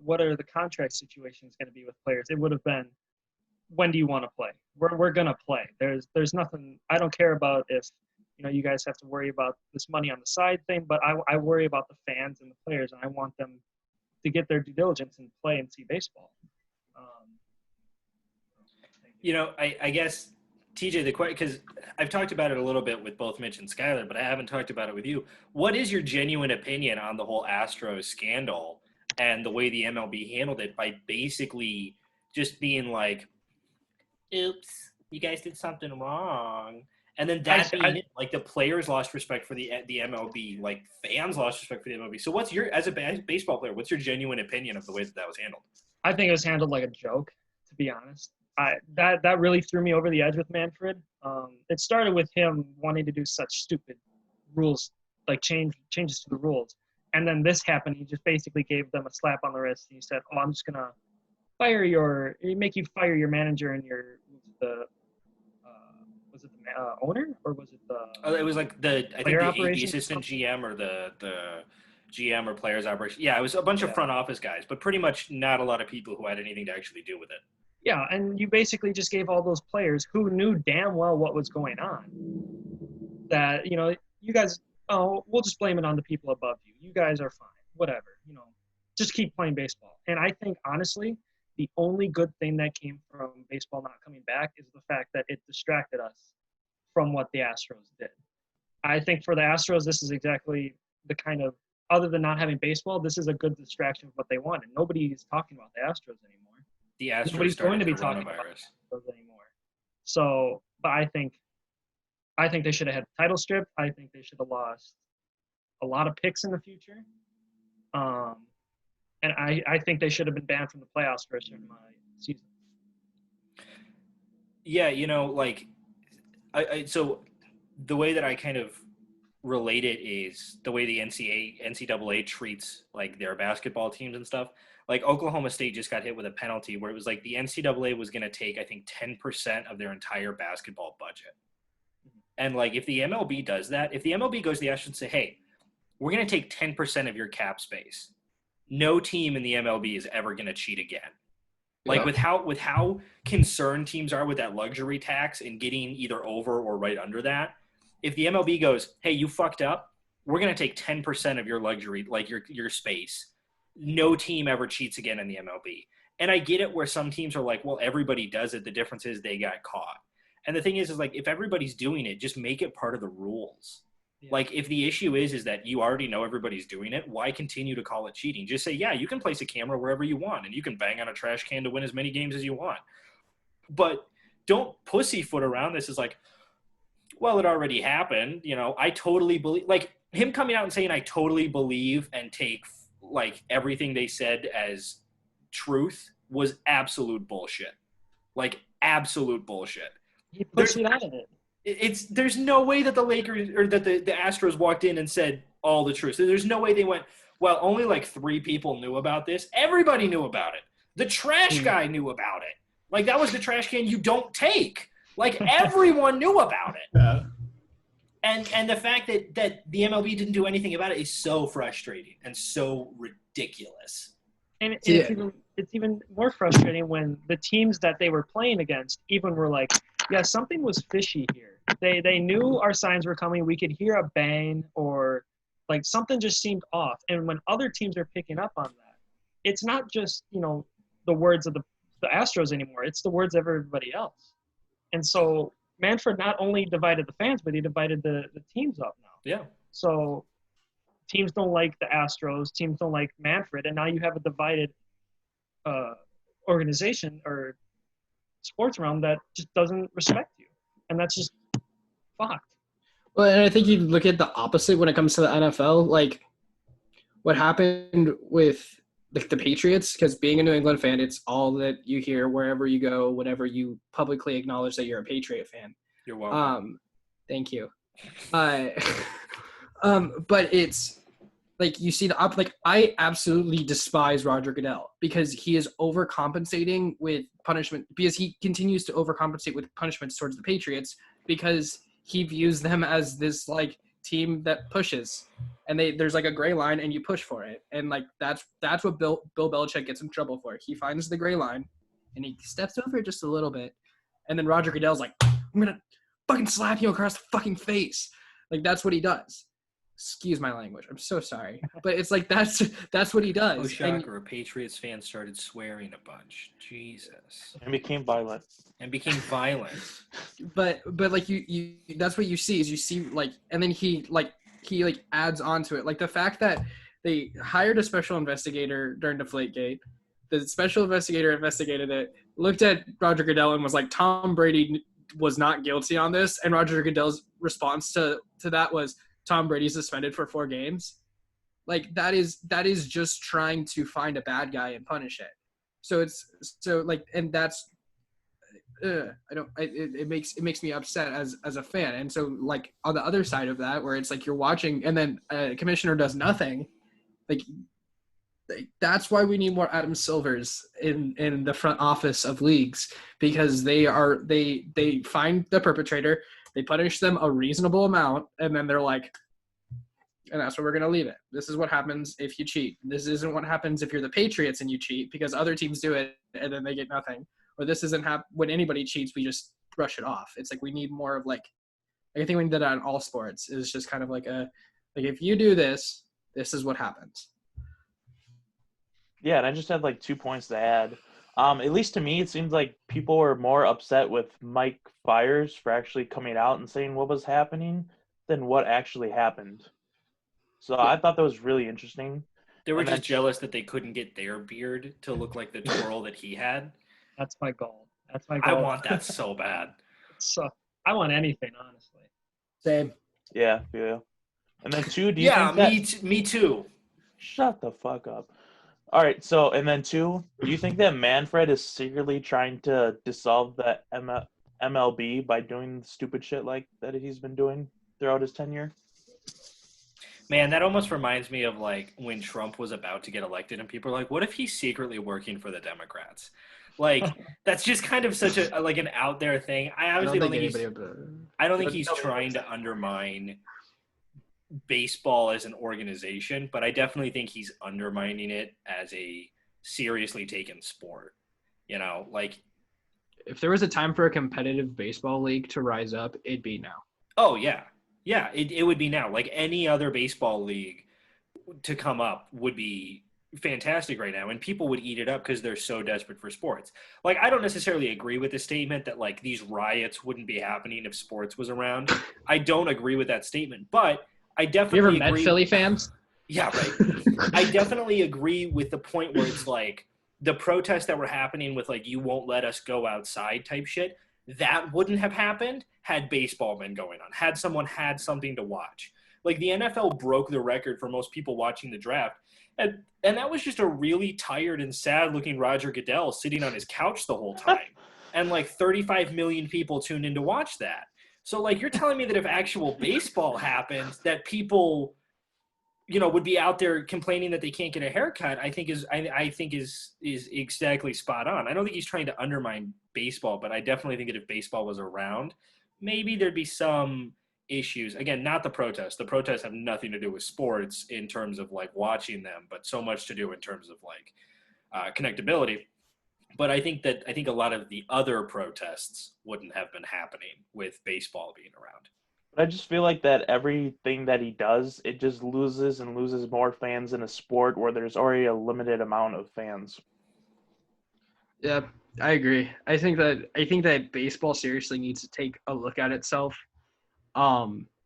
what are the contract situations going to be with players? It would have been, when do you want to play? We're going to play. There's nothing. I don't care about if you guys have to worry about this money on the side thing, but I worry about the fans and the players, and I want them to get their due diligence and play and see baseball. I guess, TJ, the question, because I've talked about it a little bit with both Mitch and Skyler, but I haven't talked about it with you. What is your genuine opinion on the whole Astros scandal and the way the MLB handled it by basically just being like, oops, you guys did something wrong. And then that being it, like the players lost respect for the MLB, like fans lost respect for the MLB. So what's as a baseball player, what's your genuine opinion of the way that was handled? I think it was handled like a joke, to be honest. That really threw me over the edge with Manfred. It started with him wanting to do such stupid rules, like changes to the rules. And then this happened. He just basically gave them a slap on the wrist. And he said, I'm just going to make you fire your manager and was it the owner or was it the? Oh, it was like the assistant GM or the GM or players operation. Yeah, it was a bunch of front office guys, but pretty much not a lot of people who had anything to actually do with it. Yeah, and you basically just gave all those players who knew damn well what was going on that, you guys, we'll just blame it on the people above you. You guys are fine, whatever, just keep playing baseball. And I think, honestly, the only good thing that came from baseball not coming back is the fact that it distracted us from what the Astros did. I think for the Astros, this is exactly the kind of, other than not having baseball, this is a good distraction of what they want. And nobody is talking about the Astros anymore. The Astros Nobody's going to be talking about Astros anymore. So, but I think they should have had a title strip. I think they should have lost a lot of picks in the future. And I think they should have been banned from the playoffs for a certain amount of season. Yeah, so the way that I kind of relate it is the way the NCAA treats like their basketball teams and stuff. Like Oklahoma State just got hit with a penalty where it was like the NCAA was going to take, I think, 10% of their entire basketball budget. And like if the MLB does that, if the MLB goes to the Astros and say, hey, we're going to take 10% of your cap space, no team in the MLB is ever going to cheat again. Like with how concerned teams are with that luxury tax and getting either over or right under that, if the MLB goes, hey, you fucked up, we're going to take 10% of your luxury, like your space. No team ever cheats again in the MLB. And I get it where some teams are like, well, everybody does it. The difference is they got caught. And the thing is like, if everybody's doing it, just make it part of the rules. Yeah. Like if the issue is that you already know everybody's doing it, why continue to call it cheating? Just say, yeah, you can place a camera wherever you want and you can bang on a trash can to win as many games as you want. But don't pussyfoot around this as like, well, it already happened. I totally believe, like him coming out and saying, I totally believe and take like everything they said as truth was absolute bullshit. Like absolute bullshit. He pushed it out of it. There's no way that the Lakers or that the Astros walked in and said all the truth. There's no way they went, well, only like 3 people knew about this. Everybody knew about it. The trash guy knew about it. Like that was the trash can you don't take. Like everyone knew about it. Yeah. And the fact that the MLB didn't do anything about it is so frustrating and so ridiculous. And it's even more frustrating when the teams that they were playing against even were like, yeah, something was fishy here. They knew our signs were coming. We could hear a bang or like something just seemed off. And when other teams are picking up on that, it's not just, the words of the Astros anymore. It's the words of everybody else. And so Manfred not only divided the fans, but he divided the teams up now. Yeah. So teams don't like the Astros, teams don't like Manfred, and now you have a divided organization or sports realm that just doesn't respect you, and that's just fucked. Well, and I think you look at the opposite when it comes to the NFL. Like, what happened with the Patriots, because being a New England fan, it's all that you hear wherever you go, whenever you publicly acknowledge that you're a Patriot fan. You're welcome. Thank you. But it's like you see like I absolutely despise Roger Goodell because he is overcompensating with punishment, because he continues to overcompensate with punishments towards the Patriots because he views them as this like team that pushes, and there's like a gray line and you push for it, and like that's what Bill Belichick gets in trouble for. He finds the gray line and he steps over it just a little bit, and then Roger Goodell's like, I'm gonna fucking slap you across the fucking face. Like that's what he does. Excuse my language. I'm so sorry, but it's like that's what he does. Oh, shocker! A Patriots fan started swearing a bunch. Jesus. And became violent. But like you that's what you see is you see like, and then he adds on to it, like the fact that they hired a special investigator during Deflategate. The special investigator investigated it, looked at Roger Goodell and was like, Tom Brady was not guilty on this, and Roger Goodell's response to that was, Tom Brady suspended for 4 games. Like that is just trying to find a bad guy and punish it. And that's it makes me upset as a fan. And so like on the other side of that, where it's like you're watching and then a commissioner does nothing, like that's why we need more Adam Silvers in the front office of leagues, because they find the perpetrator, they punish them a reasonable amount, and then they're like, and that's where we're going to leave it. This is what happens if you cheat. This isn't what happens if you're the Patriots and you cheat, because other teams do it and then they get nothing. Or this isn't when anybody cheats, we just brush it off. It's like we need more of like, I think we need that on all sports, is just kind of like if you do this, this is what happens. Yeah, and I just have like 2 points to add. At least to me, it seems like people were more upset with Mike Fiers for actually coming out and saying what was happening than what actually happened. So I thought that was really interesting. They were just jealous that they couldn't get their beard to look like the twirl that he had. That's my goal. I want that so bad. So I want anything, honestly. Same. Yeah. And then 2, do you think that... me too. Shut the fuck up. All right, so, and then 2, do you think that Manfred is secretly trying to dissolve the MLB by doing stupid shit like that he's been doing throughout his tenure? Man, that almost reminds me of like when Trump was about to get elected and people are like, what if he's secretly working for the Democrats? Like, that's just kind of such a like an out there thing. I obviously don't think he's trying to undermine baseball as an organization, but I definitely think he's undermining it as a seriously taken sport. You know, like if there was a time for a competitive baseball league to rise up, it'd be now. Oh yeah. Yeah, it would be now. Like any other baseball league to come up would be fantastic right now, and people would eat it up because they're so desperate for sports. Like, I don't necessarily agree with the statement that like these riots wouldn't be happening if sports was around. I don't agree with that statement, but I definitely You ever met Philly fans? Yeah, right. I definitely agree with the point where it's like the protests that were happening with like you won't let us go outside type shit. That wouldn't have happened had baseball been going on, had someone had something to watch. Like the NFL broke the record for most people watching the draft. And that was just a really tired and sad looking Roger Goodell sitting on his couch the whole time. And like 35 million people tuned in to watch that. So like you're telling me that if actual baseball happened, that people, you know, would be out there complaining that they can't get a haircut, I think is exactly spot on. I don't think he's trying to undermine baseball, but I definitely think that if baseball was around, maybe there'd be some issues. Again, not the protests. The protests have nothing to do with sports in terms of like watching them, but so much to do in terms of like connectability. But I think a lot of the other protests wouldn't have been happening with baseball being around. I just feel like that everything that he does, it just loses and loses more fans in a sport where there's already a limited amount of fans. Yeah, I agree. I think that baseball seriously needs to take a look at itself.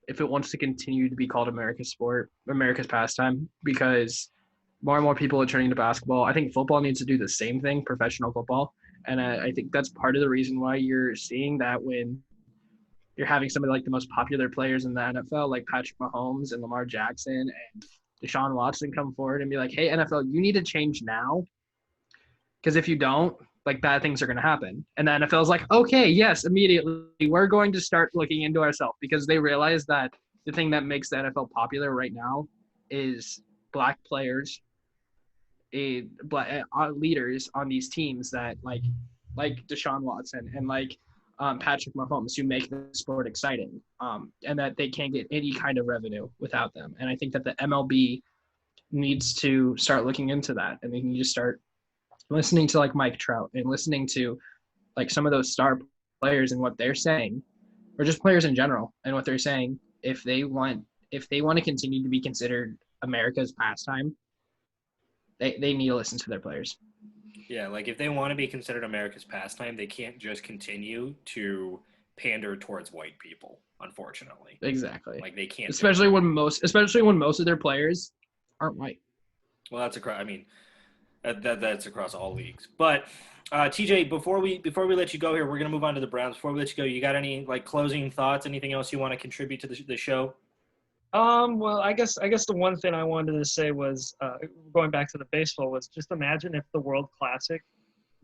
If it wants to continue to be called America's sport, America's pastime, because more and more people are turning to basketball. I think football needs to do the same thing, professional football. And I think that's part of the reason why you're seeing that when you're having some of like the most popular players in the NFL, like Patrick Mahomes and Lamar Jackson and Deshaun Watson come forward and be like, hey, NFL, you need to change now. Because if you don't, like bad things are going to happen. And the NFL is like, okay, yes, immediately. We're going to start looking into ourselves because they realize that the thing that makes the NFL popular right now is black players, black leaders on these teams that like Deshaun Watson and like Patrick Mahomes, who make the sport exciting, and that they can't get any kind of revenue without them. And I think that the MLB needs to start looking into that, and they need to start listening to like Mike Trout and listening to like some of those star players and what they're saying, or just players in general and what they're saying. If they want to continue to be considered America's pastime, they need to listen to their players. Yeah, like if they want to be considered America's pastime, they can't just continue to pander towards white people, unfortunately. Exactly. Like they can't. Especially when most of their players aren't white. Well, that's that's across all leagues. But TJ, before we let you go here, we're gonna move on to the Browns. Before we let you go, you got any like closing thoughts? Anything else you want to contribute to the show? Well, I guess the one thing I wanted to say was going back to the baseball was just imagine if the World Classic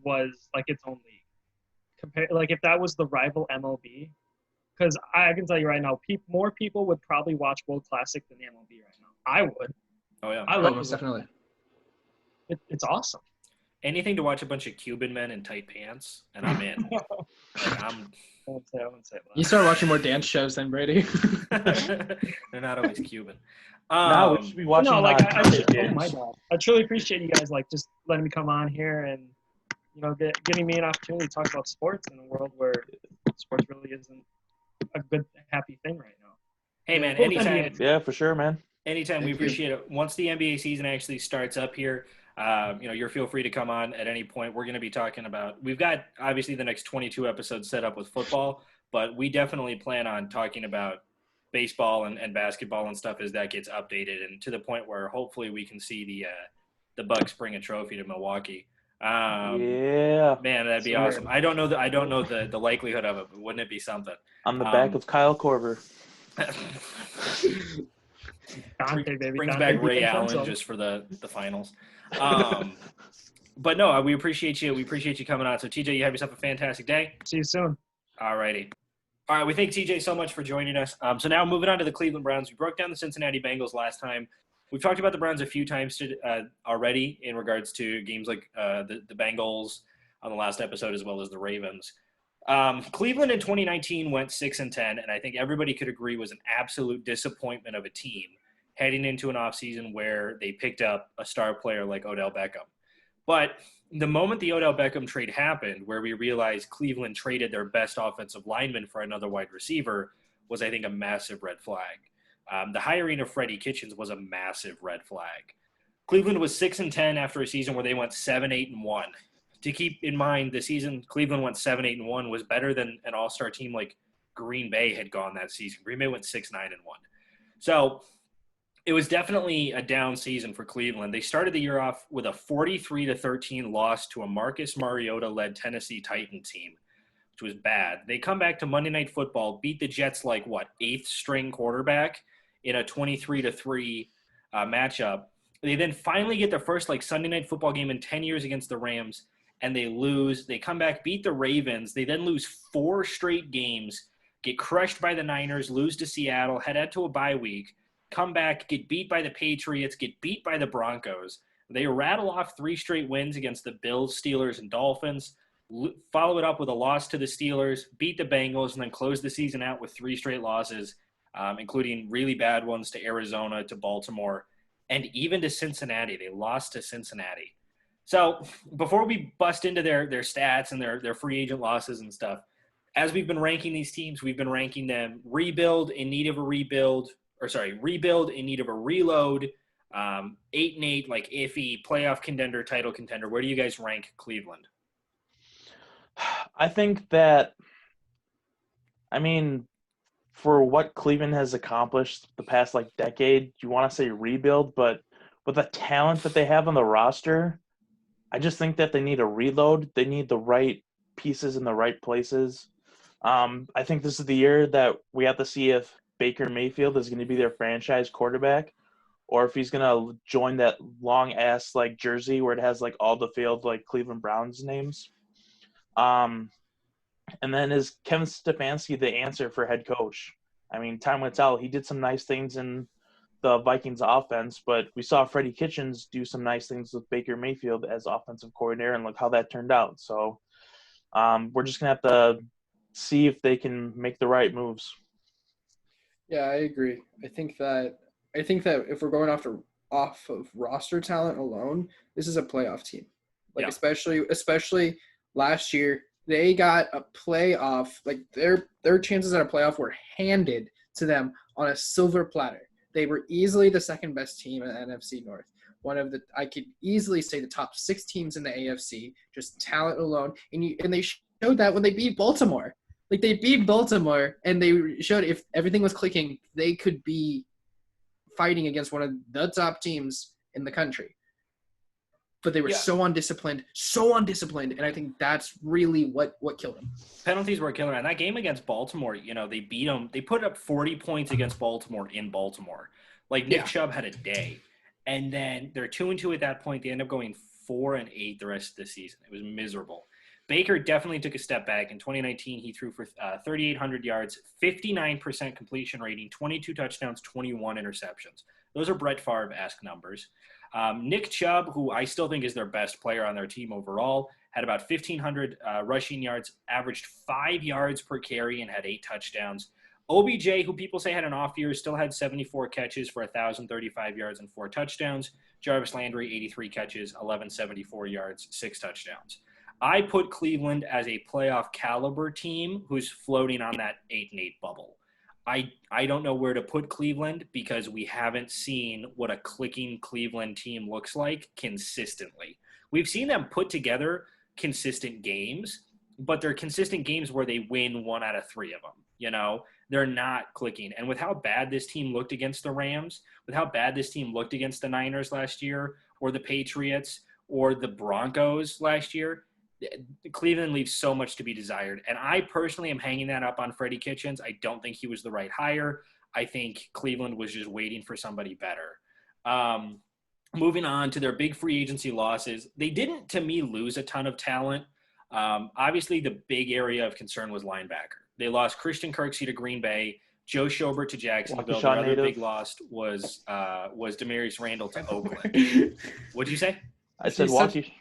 was like its own league. Like if that was the rival MLB, because I can tell you right now, more people would probably watch World Classic than the MLB right now. I would. Oh yeah, I would. Most definitely. It's awesome. Anything to watch a bunch of Cuban men in tight pants, and I'm in. Like, I wouldn't say that. You start watching more dance shows than Brady. They're not always Cuban. No, we should be watching. No, like oh my God, I truly appreciate you guys like just letting me come on here and giving me an opportunity to talk about sports in a world where sports really isn't a good happy thing right now. Hey man, anytime. Yeah, for sure, man. Anytime, we appreciate it. Once the NBA season actually starts up here, you're feel free to come on at any point. We're going to be talking about. We've got obviously the next 22 episodes set up with football, but we definitely plan on talking about baseball and basketball and stuff as that gets updated, and to the point where hopefully we can see the Bucks bring a trophy to Milwaukee. Yeah, man, that'd be awesome. I don't know the likelihood of it, but wouldn't it be something? On the back of Kyle Korver. Dante, baby. Brings Dante back Ray Allen just for the finals. But no, we appreciate you. We appreciate you coming on. So TJ, you have yourself a fantastic day. See you soon. All righty. All right, we thank TJ so much for joining us. So now moving on to the Cleveland Browns. We broke down the Cincinnati Bengals last time. We've talked about the Browns a few times already in regards to games like the Bengals on the last episode, as well as the Ravens. Cleveland in 2019 went 6-10, and I think everybody could agree was an absolute disappointment of a team heading into an offseason where they picked up a star player like Odell Beckham. But the moment the Odell Beckham trade happened, where we realized Cleveland traded their best offensive lineman for another wide receiver, was, I think, a massive red flag. The hiring of Freddie Kitchens was a massive red flag. Cleveland was 6-10 after a season where they went 7-8-1. To keep in mind, the season Cleveland went 7-8-1 was better than an all-star team like Green Bay had gone that season. Green Bay went 6-9-1. So it was definitely a down season for Cleveland. They started the year off with a 43-13 loss to a Marcus Mariota-led Tennessee Titan team, which was bad. They come back to Monday Night Football, beat the Jets like, eighth string quarterback in a 23-3 matchup. They then finally get their first Sunday Night Football game in 10 years against the Rams, and they lose. They come back, beat the Ravens. They then lose 4 straight games, get crushed by the Niners, lose to Seattle, head out to a bye week, come back, get beat by the Patriots, get beat by the Broncos. They rattle off 3 straight wins against the Bills, Steelers, and Dolphins, follow it up with a loss to the Steelers, beat the Bengals, and then close the season out with 3 straight losses, including really bad ones to Arizona, to Baltimore, and even to Cincinnati. They lost to Cincinnati. So before we bust into their stats and their free agent losses and stuff, as we've been ranking these teams, we've been ranking them rebuild in need of a rebuild in need of a reload, 8-8, iffy, playoff contender, title contender. Where do you guys rank Cleveland? I think that, for what Cleveland has accomplished the past decade, you want to say rebuild, but with the talent that they have on the roster, I just think that they need a reload. They need the right pieces in the right places. I think this is the year that we have to see if Baker Mayfield is going to be their franchise quarterback, or if he's going to join that long ass like jersey where it has like all the failed like Cleveland Browns names. Um, and then is Kevin Stefanski the answer for head coach? I mean, time will tell. He did some nice things in the Vikings offense, but we saw Freddie Kitchens do some nice things with Baker Mayfield as offensive coordinator, and look how that turned out. So we're just gonna have to see if they can make the right moves. Yeah, I agree. I think that if we're going off of roster talent alone, this is a playoff team. Like Yeah. especially last year, they got a playoff. Like their chances at a playoff were handed to them on a silver platter. They were easily the second best team in the NFC North. I could easily say the top 6 teams in the AFC, just talent alone. And they showed that when they beat Baltimore. Like they beat Baltimore and they showed if everything was clicking, they could be fighting against one of the top teams in the country. But they were so undisciplined, and I think that's really what killed them. Penalties were a killer. And that game against Baltimore, they beat them. They put up 40 points against Baltimore in Baltimore. Like Nick Chubb had a day. And then they're 2-2 at that point. They end up going 4-8 the rest of the season. It was miserable. Baker definitely took a step back. In 2019, he threw for 3,800 yards, 59% completion rating, 22 touchdowns, 21 interceptions. Those are Brett Favre-esque numbers. Nick Chubb, who I still think is their best player on their team overall, had about 1,500 rushing yards, averaged 5 yards per carry, and had 8 touchdowns. OBJ, who people say had an off year, still had 74 catches for 1,035 yards and 4 touchdowns. Jarvis Landry, 83 catches, 1,174 yards, 6 touchdowns. I put Cleveland as a playoff caliber team who's floating on that 8-8 bubble. I don't know where to put Cleveland because we haven't seen what a clicking Cleveland team looks like consistently. We've seen them put together consistent games, but they're consistent games where they win 1 out of 3 of them. They're not clicking. And with how bad this team looked against the Rams, with how bad this team looked against the Niners last year, or the Patriots, or the Broncos last year, Cleveland leaves so much to be desired. And I personally am hanging that up on Freddie Kitchens. I don't think he was the right hire. I think Cleveland was just waiting for somebody better. Moving on to their big free agency losses, they didn't, to me, lose a ton of talent. Obviously, the big area of concern was linebacker. They lost Christian Kirksey to Green Bay, Joe Schobert to Jacksonville. The other big loss was Demarius Randall to Oakland. What'd you say? I said Waukesha.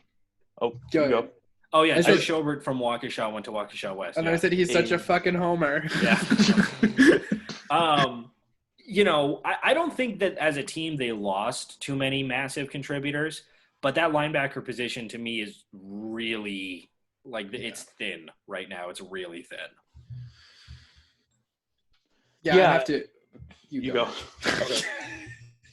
Oh, go. Oh, yeah, Joe Schobert from Waukesha went to Waukesha West. And I said he's such a fucking homer. Yeah. I don't think that as a team they lost too many massive contributors, but that linebacker position to me is really it's thin right now. It's really thin. Yeah. I have to. You go. Okay.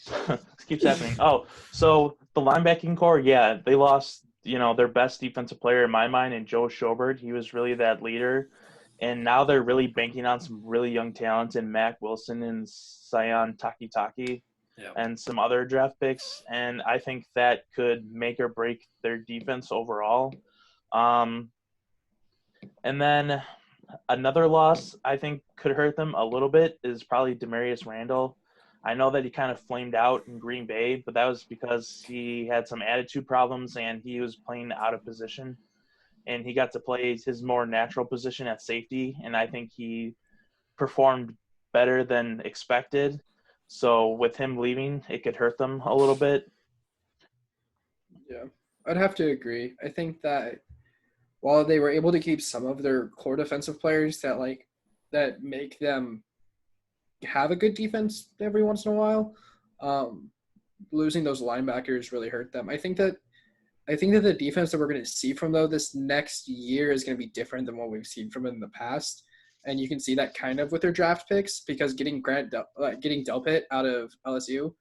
This keeps happening. Oh, so the linebacking core, they lost, their best defensive player in my mind, and Joe Schobert. He was really that leader. And now they're really banking on some really young talent in Mac Wilson and Sion Takitaki and some other draft picks. And I think that could make or break their defense overall. And then another loss I think could hurt them a little bit is probably Demarius Randall. I know that he kind of flamed out in Green Bay, but that was because he had some attitude problems and he was playing out of position. And he got to play his more natural position at safety, and I think he performed better than expected. So with him leaving, it could hurt them a little bit. Yeah, I'd have to agree. I think that while they were able to keep some of their core defensive players that make them have a good defense every once in a while, losing those linebackers really hurt them. I think that the defense that we're going to see from this next year is going to be different than what we've seen from in the past. And you can see that kind of with their draft picks, because getting Delpit out of LSU,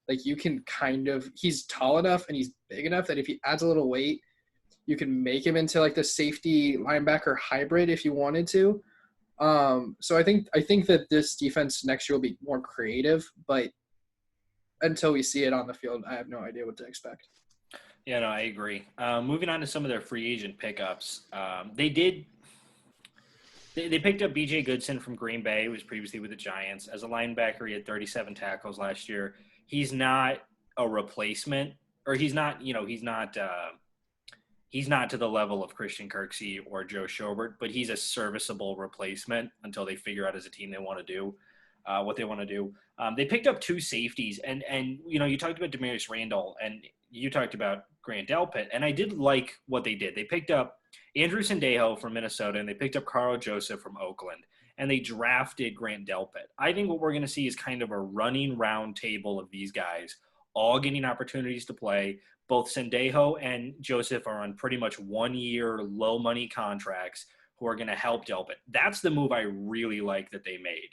you can he's tall enough and he's big enough that if he adds a little weight, you can make him into the safety linebacker hybrid if you wanted to. So I think that this defense next year will be more creative, but until we see it on the field, I have no idea what to expect. Yeah, no, I agree. Moving on to some of their free agent pickups. They picked up B.J. Goodson from Green Bay, who was previously with the Giants. As a linebacker, he had 37 tackles last year. He's not a replacement, or he's not to the level of Christian Kirksey or Joe Schobert, but he's a serviceable replacement until they figure out as a team they want to do what they want to do. They picked up two safeties, and you talked about Demarius Randall, and you talked about Grant Delpit, and I did like what they did. They picked up Andrew Sendejo from Minnesota, and they picked up Carl Joseph from Oakland, and they drafted Grant Delpit. I think what we're going to see is kind of a running round table of these guys all getting opportunities to play. Both Sendejo and Joseph are on pretty much 1 year low money contracts who are going to help Delpit. That's the move I really like that they made.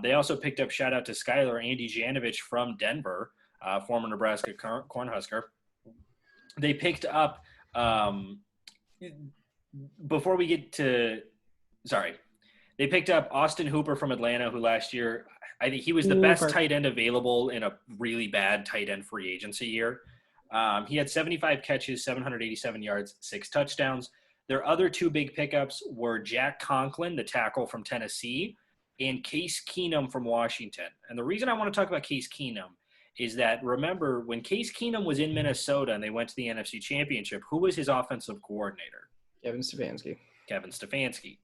They also picked up, shout out to Skyler, Andy Janovich from Denver, former Nebraska Cornhusker. They picked up, they picked up Austin Hooper from Atlanta, who last year, I think he was the best tight end available in a really bad tight end free agency year. He had 75 catches, 787 yards, 6 touchdowns. Their other two big pickups were Jack Conklin, the tackle from Tennessee, and Case Keenum from Washington. And the reason I want to talk about Case Keenum is that, remember, when Case Keenum was in Minnesota and they went to the NFC Championship, who was his offensive coordinator? Kevin Stefanski.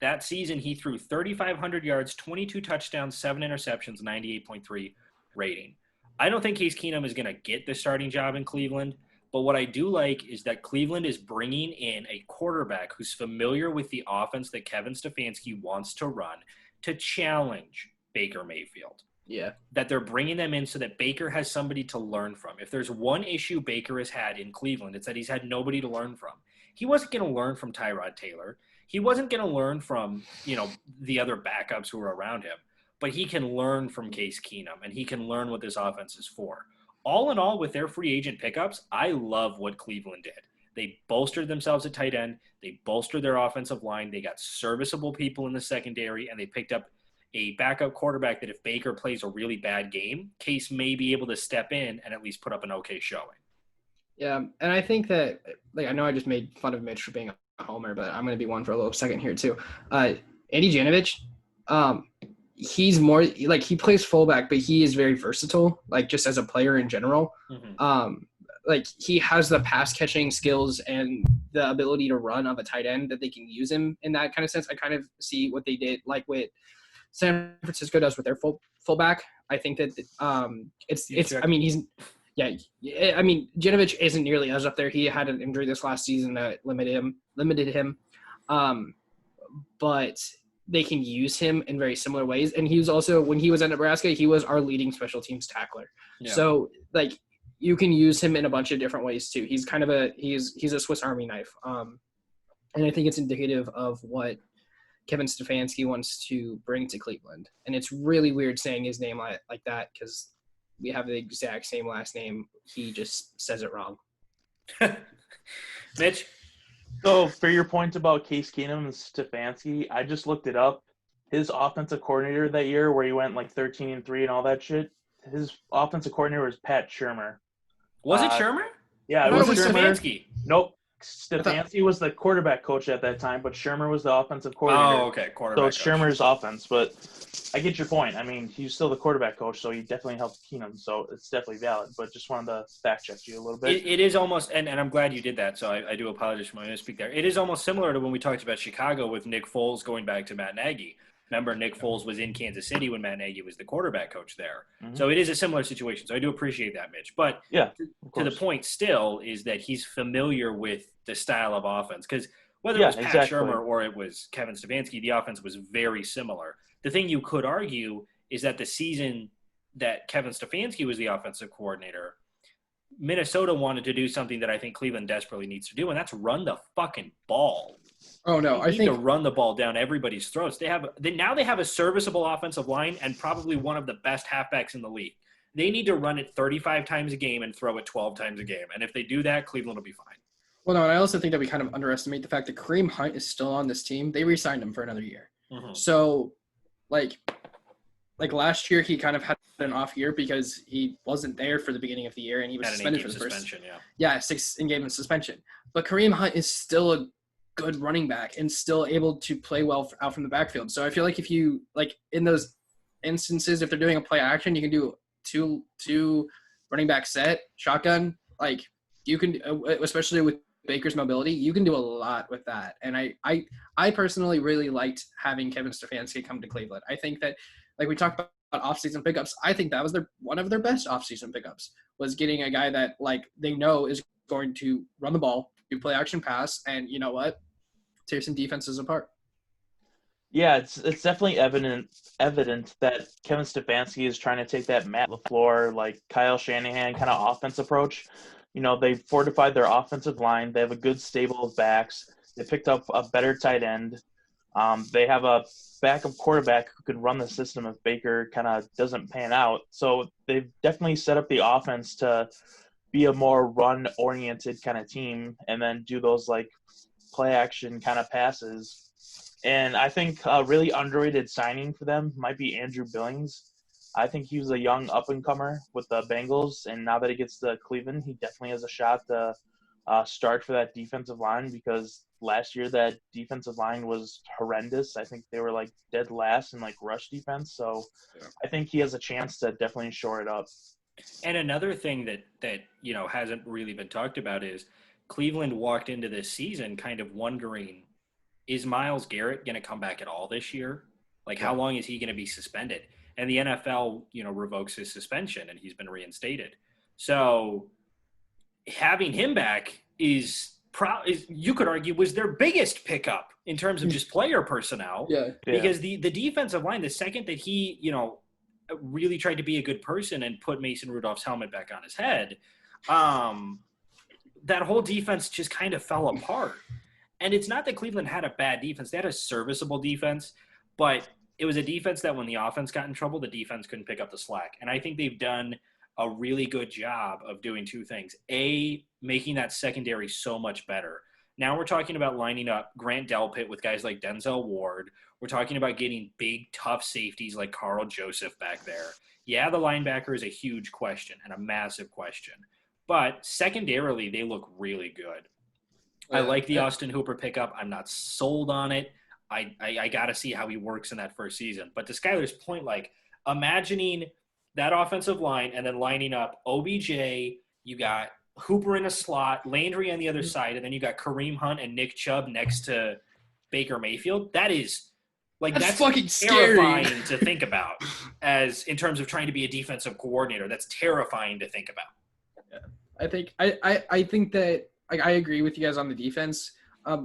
That season, he threw 3,500 yards, 22 touchdowns, 7 interceptions, 98.3 rating. I don't think Case Keenum is going to get the starting job in Cleveland, but what I do like is that Cleveland is bringing in a quarterback who's familiar with the offense that Kevin Stefanski wants to run to challenge Baker Mayfield. Yeah. That they're bringing them in so that Baker has somebody to learn from. If there's one issue Baker has had in Cleveland, it's that he's had nobody to learn from. He wasn't going to learn from Tyrod Taylor. He wasn't going to learn from, the other backups who were around him. But he can learn from Case Keenum, and he can learn what this offense is for. All in all, with their free agent pickups, I love what Cleveland did. They bolstered themselves at tight end. They bolstered their offensive line. They got serviceable people in the secondary, and they picked up a backup quarterback that if Baker plays a really bad game, Case may be able to step in and at least put up an okay showing. Yeah, and I think that, I know I just made fun of Mitch for being a homer, but I'm going to be one for a little second here too. Andy Janovich, he's more he plays fullback, but he is very versatile, just as a player in general. Mm-hmm. He has the pass catching skills and the ability to run of a tight end that they can use him in that kind of sense. I kind of see what they did, what San Francisco does with their fullback. I think that Janovich isn't nearly as up there. He had an injury this last season that limited him. But they can use him in very similar ways. And he was also, when he was at Nebraska, he was our leading special teams tackler. Yeah. So you can use him in a bunch of different ways too. He's kind of he's a Swiss Army knife. And I think it's indicative of what Kevin Stefanski wants to bring to Cleveland. And it's really weird saying his name like that because we have the exact same last name. He just says it wrong. Mitch? So for your point about Case Keenum and Stefanski, I just looked it up. His offensive coordinator that year where he went 13-3 and all that shit, his offensive coordinator was Pat Shurmur. Was it Shurmur? Yeah, it was Stefanski. Nope. Stefanski was the quarterback coach at that time, but Shurmur was the offensive coordinator. Oh, okay. Quarterback so it's Shurmur's offense, but I get your point. I mean, he's still the quarterback coach, so he definitely helped Keenum, so it's definitely valid. But just wanted to fact check you a little bit. It is almost, and I'm glad you did that, so I do apologize for my misspeak there. It is almost similar to when we talked about Chicago with Nick Foles going back to Matt Nagy. Remember, Nick Foles was in Kansas City when Matt Nagy was the quarterback coach there. Mm-hmm. So it is a similar situation. So I do appreciate that, Mitch. But yeah, to the point still is that he's familiar with the style of offense. Because whether it was Pat Shurmur or it was Kevin Stefanski, the offense was very similar. The thing you could argue is that the season that Kevin Stefanski was the offensive coordinator, Minnesota wanted to do something that I think Cleveland desperately needs to do, and that's run the fucking ball. Oh no, I think to run the ball down everybody's throats. They have a serviceable offensive line and probably one of the best halfbacks in the league. They need to run it 35 times a game and throw it 12 times a game. And if they do that, Cleveland will be fine. Well, no, and I also think that we kind of underestimate the fact that Kareem Hunt is still on this team. They re-signed him for another year. Mm-hmm. So, like last year he kind of had an off year because he wasn't there for the beginning of the year and he was Had an suspended 8-game for the first. suspension, yeah. Yeah, 6 in-game suspension. But Kareem Hunt is still a good running back and still able to play well out from the backfield. So I feel like if you like in those instances, if they're doing a play action, you can do two running back set shotgun. Like you can, especially with Baker's mobility, you can do a lot with that. And I personally really liked having Kevin Stefanski come to Cleveland. I think that, like we talked about offseason pickups, I think that was one of their best offseason pickups was getting a guy that like they know is going to run the ball, do play action pass, and you know what, tear some defenses apart. Yeah, it's definitely evident that Kevin Stefanski is trying to take that Matt LaFleur, like Kyle Shanahan kind of offense approach. You know, they fortified their offensive line. They have a good stable of backs. They picked up a better tight end. They have a backup quarterback who can run the system if Baker kind of doesn't pan out. So they've definitely set up the offense to be a more run-oriented kind of team and then do those, like, play-action kind of passes. And I think a really underrated signing for them might be Andrew Billings. I think he was a young up-and-comer with the Bengals, and now that he gets to Cleveland, he definitely has a shot to start for that defensive line because last year that defensive line was horrendous. I think they were, like, dead last in, like, rush defense. So yeah. I think he has a chance to definitely shore it up. And another thing that hasn't really been talked about is Cleveland walked into this season kind of wondering, is Myles Garrett going to come back at all this year? Like, how long is he going to be suspended? And the NFL, revokes his suspension, and he's been reinstated. So having him back is you could argue was their biggest pickup in terms of just player personnel. Yeah. Because the defensive line, the second that he, really tried to be a good person and put Mason Rudolph's helmet back on his head, that whole defense just kind of fell apart. And it's not that Cleveland had a bad defense. They had a serviceable defense, but it was a defense that when the offense got in trouble, the defense couldn't pick up the slack. And I think they've done a really good job of doing two things. A, making that secondary so much better. Now we're talking about lining up Grant Delpit with guys like Denzel Ward. We're talking about getting big, tough safeties like Carl Joseph back there. Yeah, the linebacker is a huge question and a massive question. But secondarily, they look really good. I like the Austin Hooper pickup. I'm not sold on it. I got to see how he works in that first season. But to Skylar's point, like, imagining that offensive line and then lining up OBJ, you got Hooper in a slot, Landry on the other side, and then you got Kareem Hunt and Nick Chubb next to Baker Mayfield. That's fucking terrifying scary to think about as in terms of trying to be a defensive coordinator. That's terrifying to think about. Yeah. I think that I agree with you guys on the defense.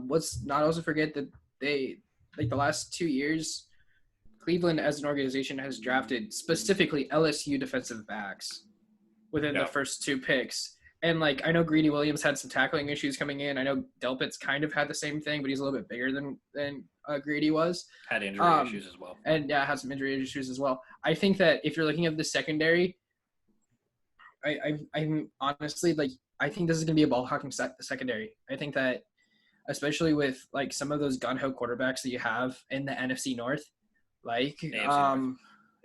Let's not also forget that they, like the last 2 years, Cleveland as an organization has drafted specifically LSU defensive backs within the first 2 picks. And, like, I know Greedy Williams had some tackling issues coming in. I know Delpit's kind of had the same thing, but he's a little bit bigger than Greedy was. Had injury issues as well. And, yeah, had some injury issues as well. I think that if you're looking at the secondary, I'm honestly, like, I think this is going to be a ball-hawking secondary. I think that especially with, like, some of those gun-ho quarterbacks that you have in the NFC North, like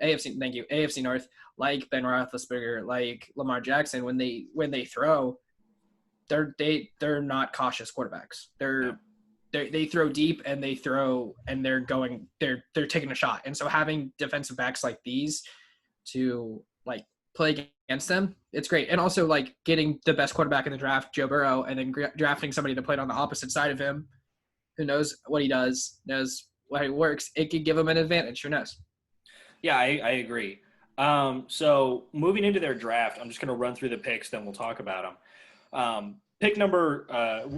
AFC North, like Ben Roethlisberger, like Lamar Jackson, when they throw, they're not cautious quarterbacks. They throw deep and they throw and they're taking a shot. And so having defensive backs like these to, like, play against them, it's great. And also, like, getting the best quarterback in the draft, Joe Burrow, and then drafting somebody to play on the opposite side of him who knows what he does, knows how he works, it could give him an advantage. Who knows? Yeah, I agree. So moving into their draft, I'm just going to run through the picks, then we'll talk about them.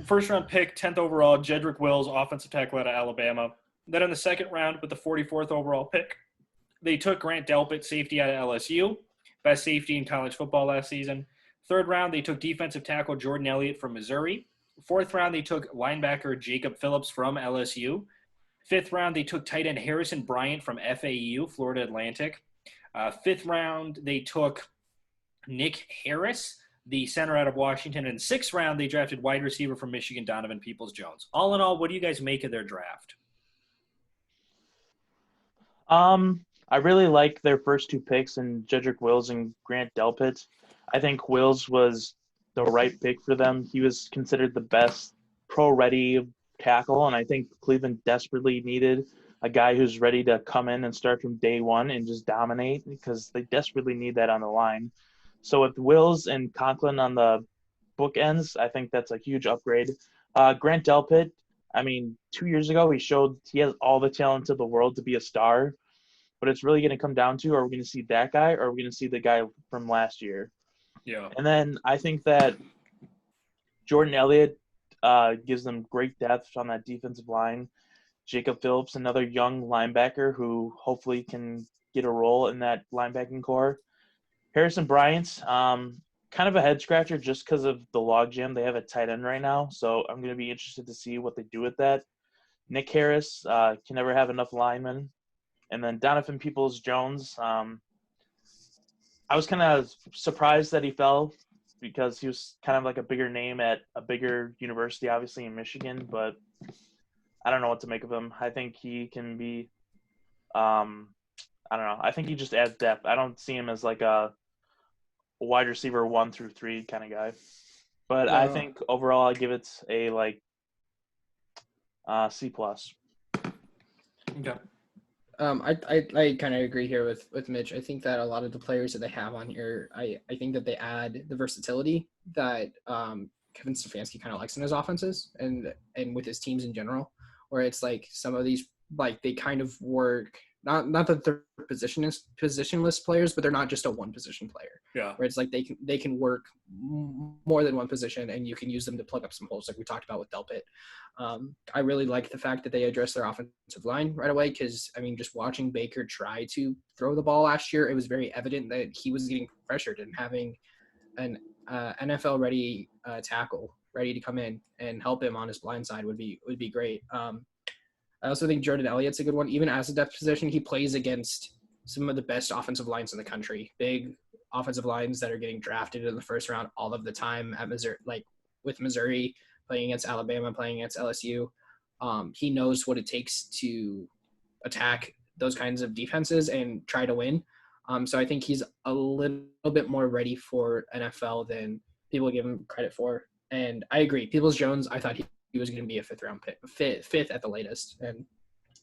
First round pick, 10th overall, Jedrick Wills, offensive tackle out of Alabama. Then in the second round with the 44th overall pick, they took Grant Delpit, safety out of LSU, best safety in college football last season. Third round, they took defensive tackle Jordan Elliott from Missouri. Fourth round, they took linebacker Jacob Phillips from LSU. Fifth round, they took tight end Harrison Bryant from FAU, Florida Atlantic. Fifth round, they took Nick Harris, the center out of Washington. And sixth round, they drafted wide receiver from Michigan, Donovan Peoples-Jones. All in all, what do you guys make of their draft? I really like their first two picks in Jedrick Wills and Grant Delpit. I think Wills was the right pick for them. He was considered the best pro-ready tackle, and I think Cleveland desperately needed a guy who's ready to come in and start from day one and just dominate because they desperately need that on the line. So with Wills and Conklin on the bookends, I think that's a huge upgrade. Grant Delpit, I mean, 2 years ago he showed he has all the talent of the world to be a star, but it's really going to come down to, are we going to see that guy or are we going to see the guy from last year? Yeah. And then I think that Jordan Elliott gives them great depth on that defensive line. Jacob Phillips, another young linebacker who hopefully can get a role in that linebacking core. Harrison Bryant, kind of a head scratcher just because of the logjam they have at tight end right now. So I'm going to be interested to see what they do with that. Nick Harris can never have enough linemen. And then Donovan Peoples-Jones, I was kind of surprised that he fell because he was kind of like a bigger name at a bigger university, obviously in Michigan, but I don't know what to make of him. I think he can be I don't know. I think he just adds depth. I don't see him as like a wide receiver 1 through 3 kind of guy. But I think overall I give it a C+. Okay. I kind of agree here with Mitch. I think that a lot of the players that they have on here, I think that they add the versatility that Kevin Stefanski kind of likes in his offenses and with his teams in general, where it's like some of these, like, they kind of work, not that they're positionless players, but they're not just a one position player. Yeah. Where it's like they can work more than one position and you can use them to plug up some holes like we talked about with Delpit. I really like the fact that they addressed their offensive line right away because, I mean, just watching Baker try to throw the ball last year, it was very evident that he was getting pressured, and having an NFL-ready tackle ready to come in and help him on his blind side would be great. I also think Jordan Elliott's a good one. Even as a depth position, he plays against some of the best offensive lines in the country. Big offensive lines that are getting drafted in the first round all of the time at Missouri, like with Missouri, playing against Alabama, playing against LSU. He knows what it takes to attack those kinds of defenses and try to win. So I think he's a little bit more ready for NFL than people give him credit for. And I agree. Peoples-Jones, I thought he was going to be a fifth round pick, fifth at the latest. And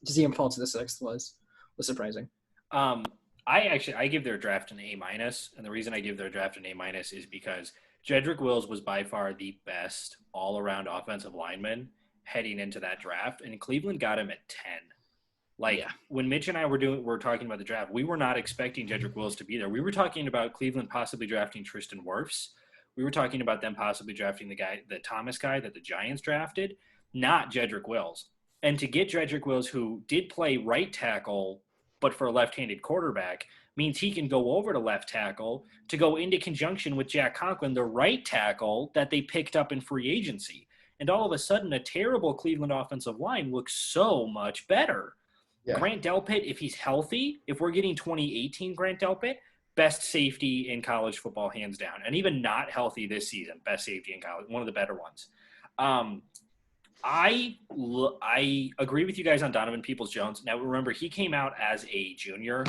to see him fall to the sixth was surprising. I give their draft an A-, and the reason I give their draft an A- is because Jedrick Wills was by far the best all-around offensive lineman heading into that draft, and Cleveland got him at 10. When Mitch and I were talking about the draft, we were not expecting Jedrick Wills to be there. We were talking about Cleveland possibly drafting Tristan Wirfs. We were talking about them possibly drafting the Thomas guy that the Giants drafted, not Jedrick Wills. And to get Jedrick Wills, who did play right tackle, but for a left-handed quarterback, means he can go over to left tackle to go into conjunction with Jack Conklin, the right tackle that they picked up in free agency. And all of a sudden, a terrible Cleveland offensive line looks so much better. Yeah. Grant Delpit, if he's healthy, if we're getting 2018 Grant Delpit, best safety in college football, hands down. And even not healthy this season, best safety in college, one of the better ones. I agree with you guys on Donovan Peoples-Jones. Now, remember, he came out as a junior.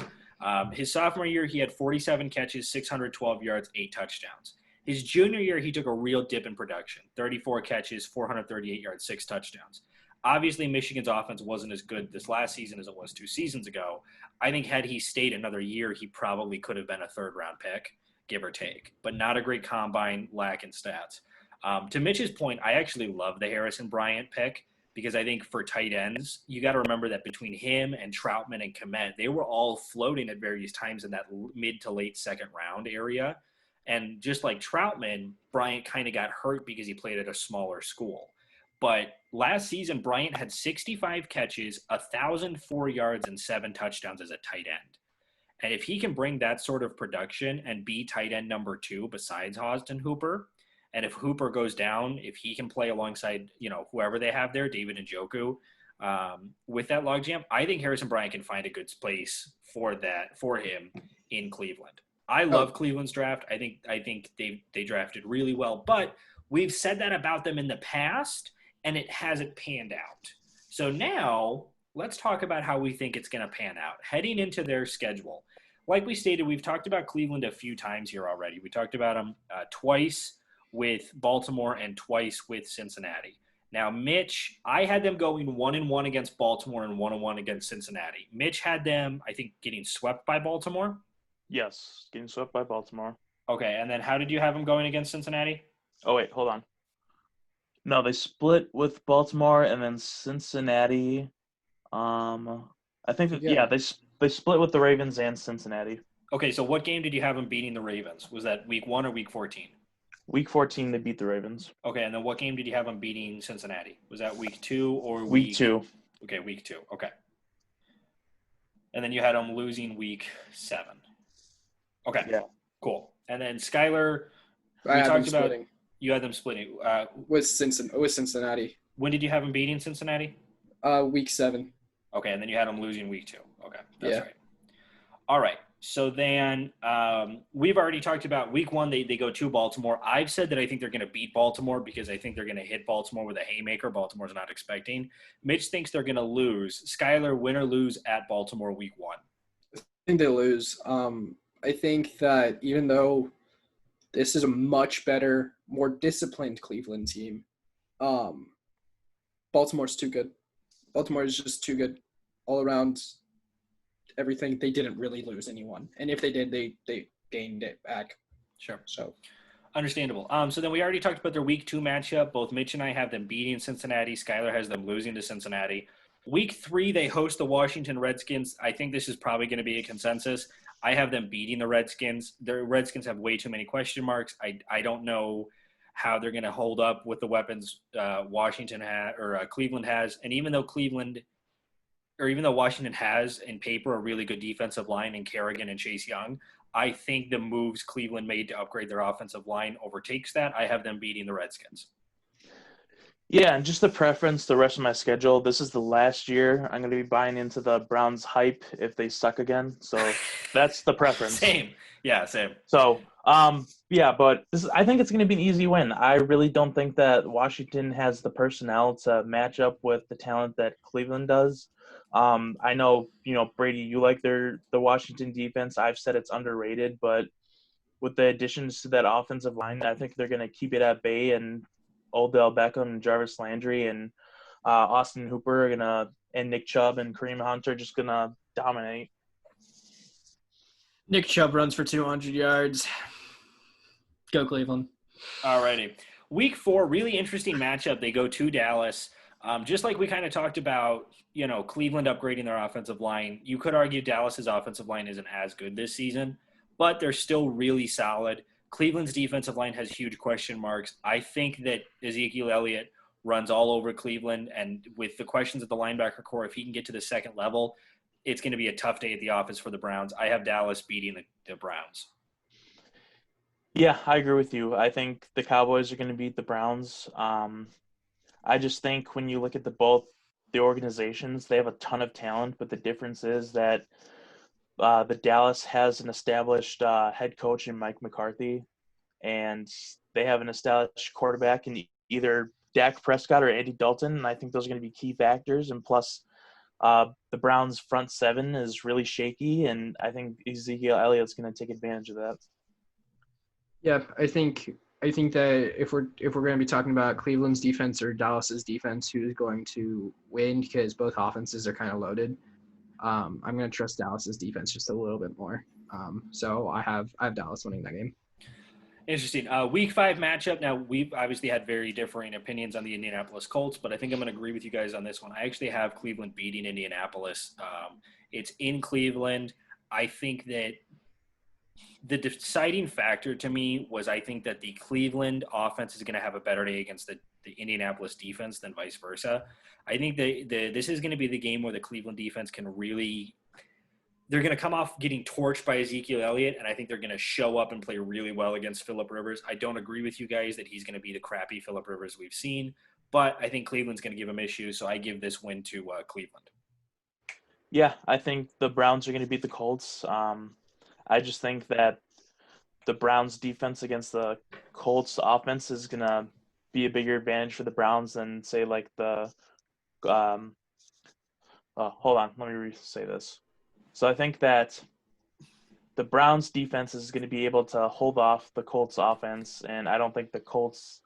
His sophomore year, he had 47 catches, 612 yards, 8 touchdowns. His junior year, he took a real dip in production, 34 catches, 438 yards, 6 touchdowns. Obviously, Michigan's offense wasn't as good this last season as it was 2 seasons ago. I think had he stayed another year, he probably could have been a third-round pick, give or take, but not a great combine, lacking stats. To Mitch's point, I actually love the Harrison Bryant pick because I think for tight ends, you got to remember that between him and Troutman and Kmet, they were all floating at various times in that mid to late second round area. And just like Troutman, Bryant kind of got hurt because he played at a smaller school. But last season, Bryant had 65 catches, 1,004 yards, and 7 touchdowns as a tight end. And if he can bring that sort of production and be tight end number 2 besides Austin Hooper, and if Hooper goes down, if he can play alongside, whoever they have there, David Njoku, with that logjam, I think Harrison Bryant can find a good place for him in Cleveland. I love Cleveland's draft. I think they drafted really well, but we've said that about them in the past, and it hasn't panned out. So now let's talk about how we think it's going to pan out. Heading into their schedule, like we stated, we've talked about Cleveland a few times here already. We talked about them twice with Baltimore and twice with Cincinnati. Now, Mitch, I had them going 1-1 against Baltimore and 1-1 against Cincinnati. Mitch had them, I think, getting swept by Baltimore. Yes, getting swept by Baltimore. Okay, and then how did you have them going against Cincinnati? Oh, wait, hold on. No, they split with Baltimore and then Cincinnati. I think that, Yeah. they split with the Ravens and Cincinnati. Okay, so what game did you have them beating the Ravens? Was that week 1 or week 14? Week 14, they beat the Ravens. Okay, and then what game did you have them beating Cincinnati? Was that week 2 or Week 2. Okay, week 2. Okay. And then you had them losing week 7. Okay. Yeah. Cool. And then Skyler, I we had them talked about splitting you had them splitting. with Cincinnati. When did you have them beating Cincinnati? Week 7. Okay, and then you had them losing week 2. Okay, that's Yeah. right. All right. So then we've already talked about week 1. They go to Baltimore. I've said that I think they're going to beat Baltimore because I think they're going to hit Baltimore with a haymaker Baltimore's not expecting. Mitch thinks they're going to lose. Skyler, win or lose at Baltimore week 1? I think they lose. I think that even though this is a much better, more disciplined Cleveland team, Baltimore's too good. Baltimore is just too good all around. Everything, they didn't really lose anyone, and if they did, they gained it back. Sure. So Understandable. So then we already talked about their week 2 matchup. Both Mitch and I have them beating Cincinnati. Skyler has them losing to Cincinnati. Week 3, they host the Washington Redskins. I think this is probably going to be a consensus. I have them beating the Redskins. The Redskins have way too many question marks. I don't know how they're going to hold up with the weapons Washington or Cleveland has. And even though Washington has in paper a really good defensive line in Kerrigan and Chase Young, I think the moves Cleveland made to upgrade their offensive line overtakes that. I have them beating the Redskins. Yeah, and just the preference, the rest of my schedule, this is the last year I'm going to be buying into the Browns hype if they suck again. So that's the preference. Same. Yeah, same. So, yeah, but I think it's going to be an easy win. I really don't think that Washington has the personnel to match up with the talent that Cleveland does. I know, Brady, you like the Washington defense. I've said it's underrated, but with the additions to that offensive line, I think they're going to keep it at bay, and Odell Beckham and Jarvis Landry and Austin Hooper and Nick Chubb and Kareem Hunt are just going to dominate. Nick Chubb runs for 200 yards. Go Cleveland. All righty. Week 4, really interesting matchup. They go to Dallas. Just like we kind of talked about, Cleveland upgrading their offensive line, you could argue Dallas's offensive line isn't as good this season, but they're still really solid. Cleveland's defensive line has huge question marks. I think that Ezekiel Elliott runs all over Cleveland, and with the questions at the linebacker core, if he can get to the second level, it's going to be a tough day at the office for the Browns. I have Dallas beating the Browns. Yeah, I agree with you. I think the Cowboys are going to beat the Browns. I just think when you look at both the organizations, they have a ton of talent, but the difference is that the Dallas has an established head coach in Mike McCarthy, and they have an established quarterback in either Dak Prescott or Andy Dalton, and I think those are going to be key factors. And plus, the Browns' front seven is really shaky, and I think Ezekiel Elliott's going to take advantage of that. Yeah, I think that if we're going to be talking about Cleveland's defense or Dallas's defense, who's going to win because both offenses are kind of loaded, I'm going to trust Dallas's defense just a little bit more. So I have Dallas winning that game. Interesting. Week 5 matchup. Now, we've obviously had very differing opinions on the Indianapolis Colts, but I think I'm going to agree with you guys on this one. I actually have Cleveland beating Indianapolis. It's in Cleveland. I think that the deciding factor to me was I think that the Cleveland offense is going to have a better day against the Indianapolis defense than vice versa. I think this is going to be the game where the Cleveland defense can really – they're going to come off getting torched by Ezekiel Elliott, and I think they're going to show up and play really well against Phillip Rivers. I don't agree with you guys that he's going to be the crappy Phillip Rivers we've seen, but I think Cleveland's going to give him issues, so I give this win to Cleveland. Yeah, I think the Browns are going to beat the Colts. I just think that the Browns' defense against the Colts' offense is going to be a bigger advantage for the Browns than, say, like the hold on, let me re-say this. So I think that the Browns defense is going to be able to hold off the Colts offense, and I don't think the Colts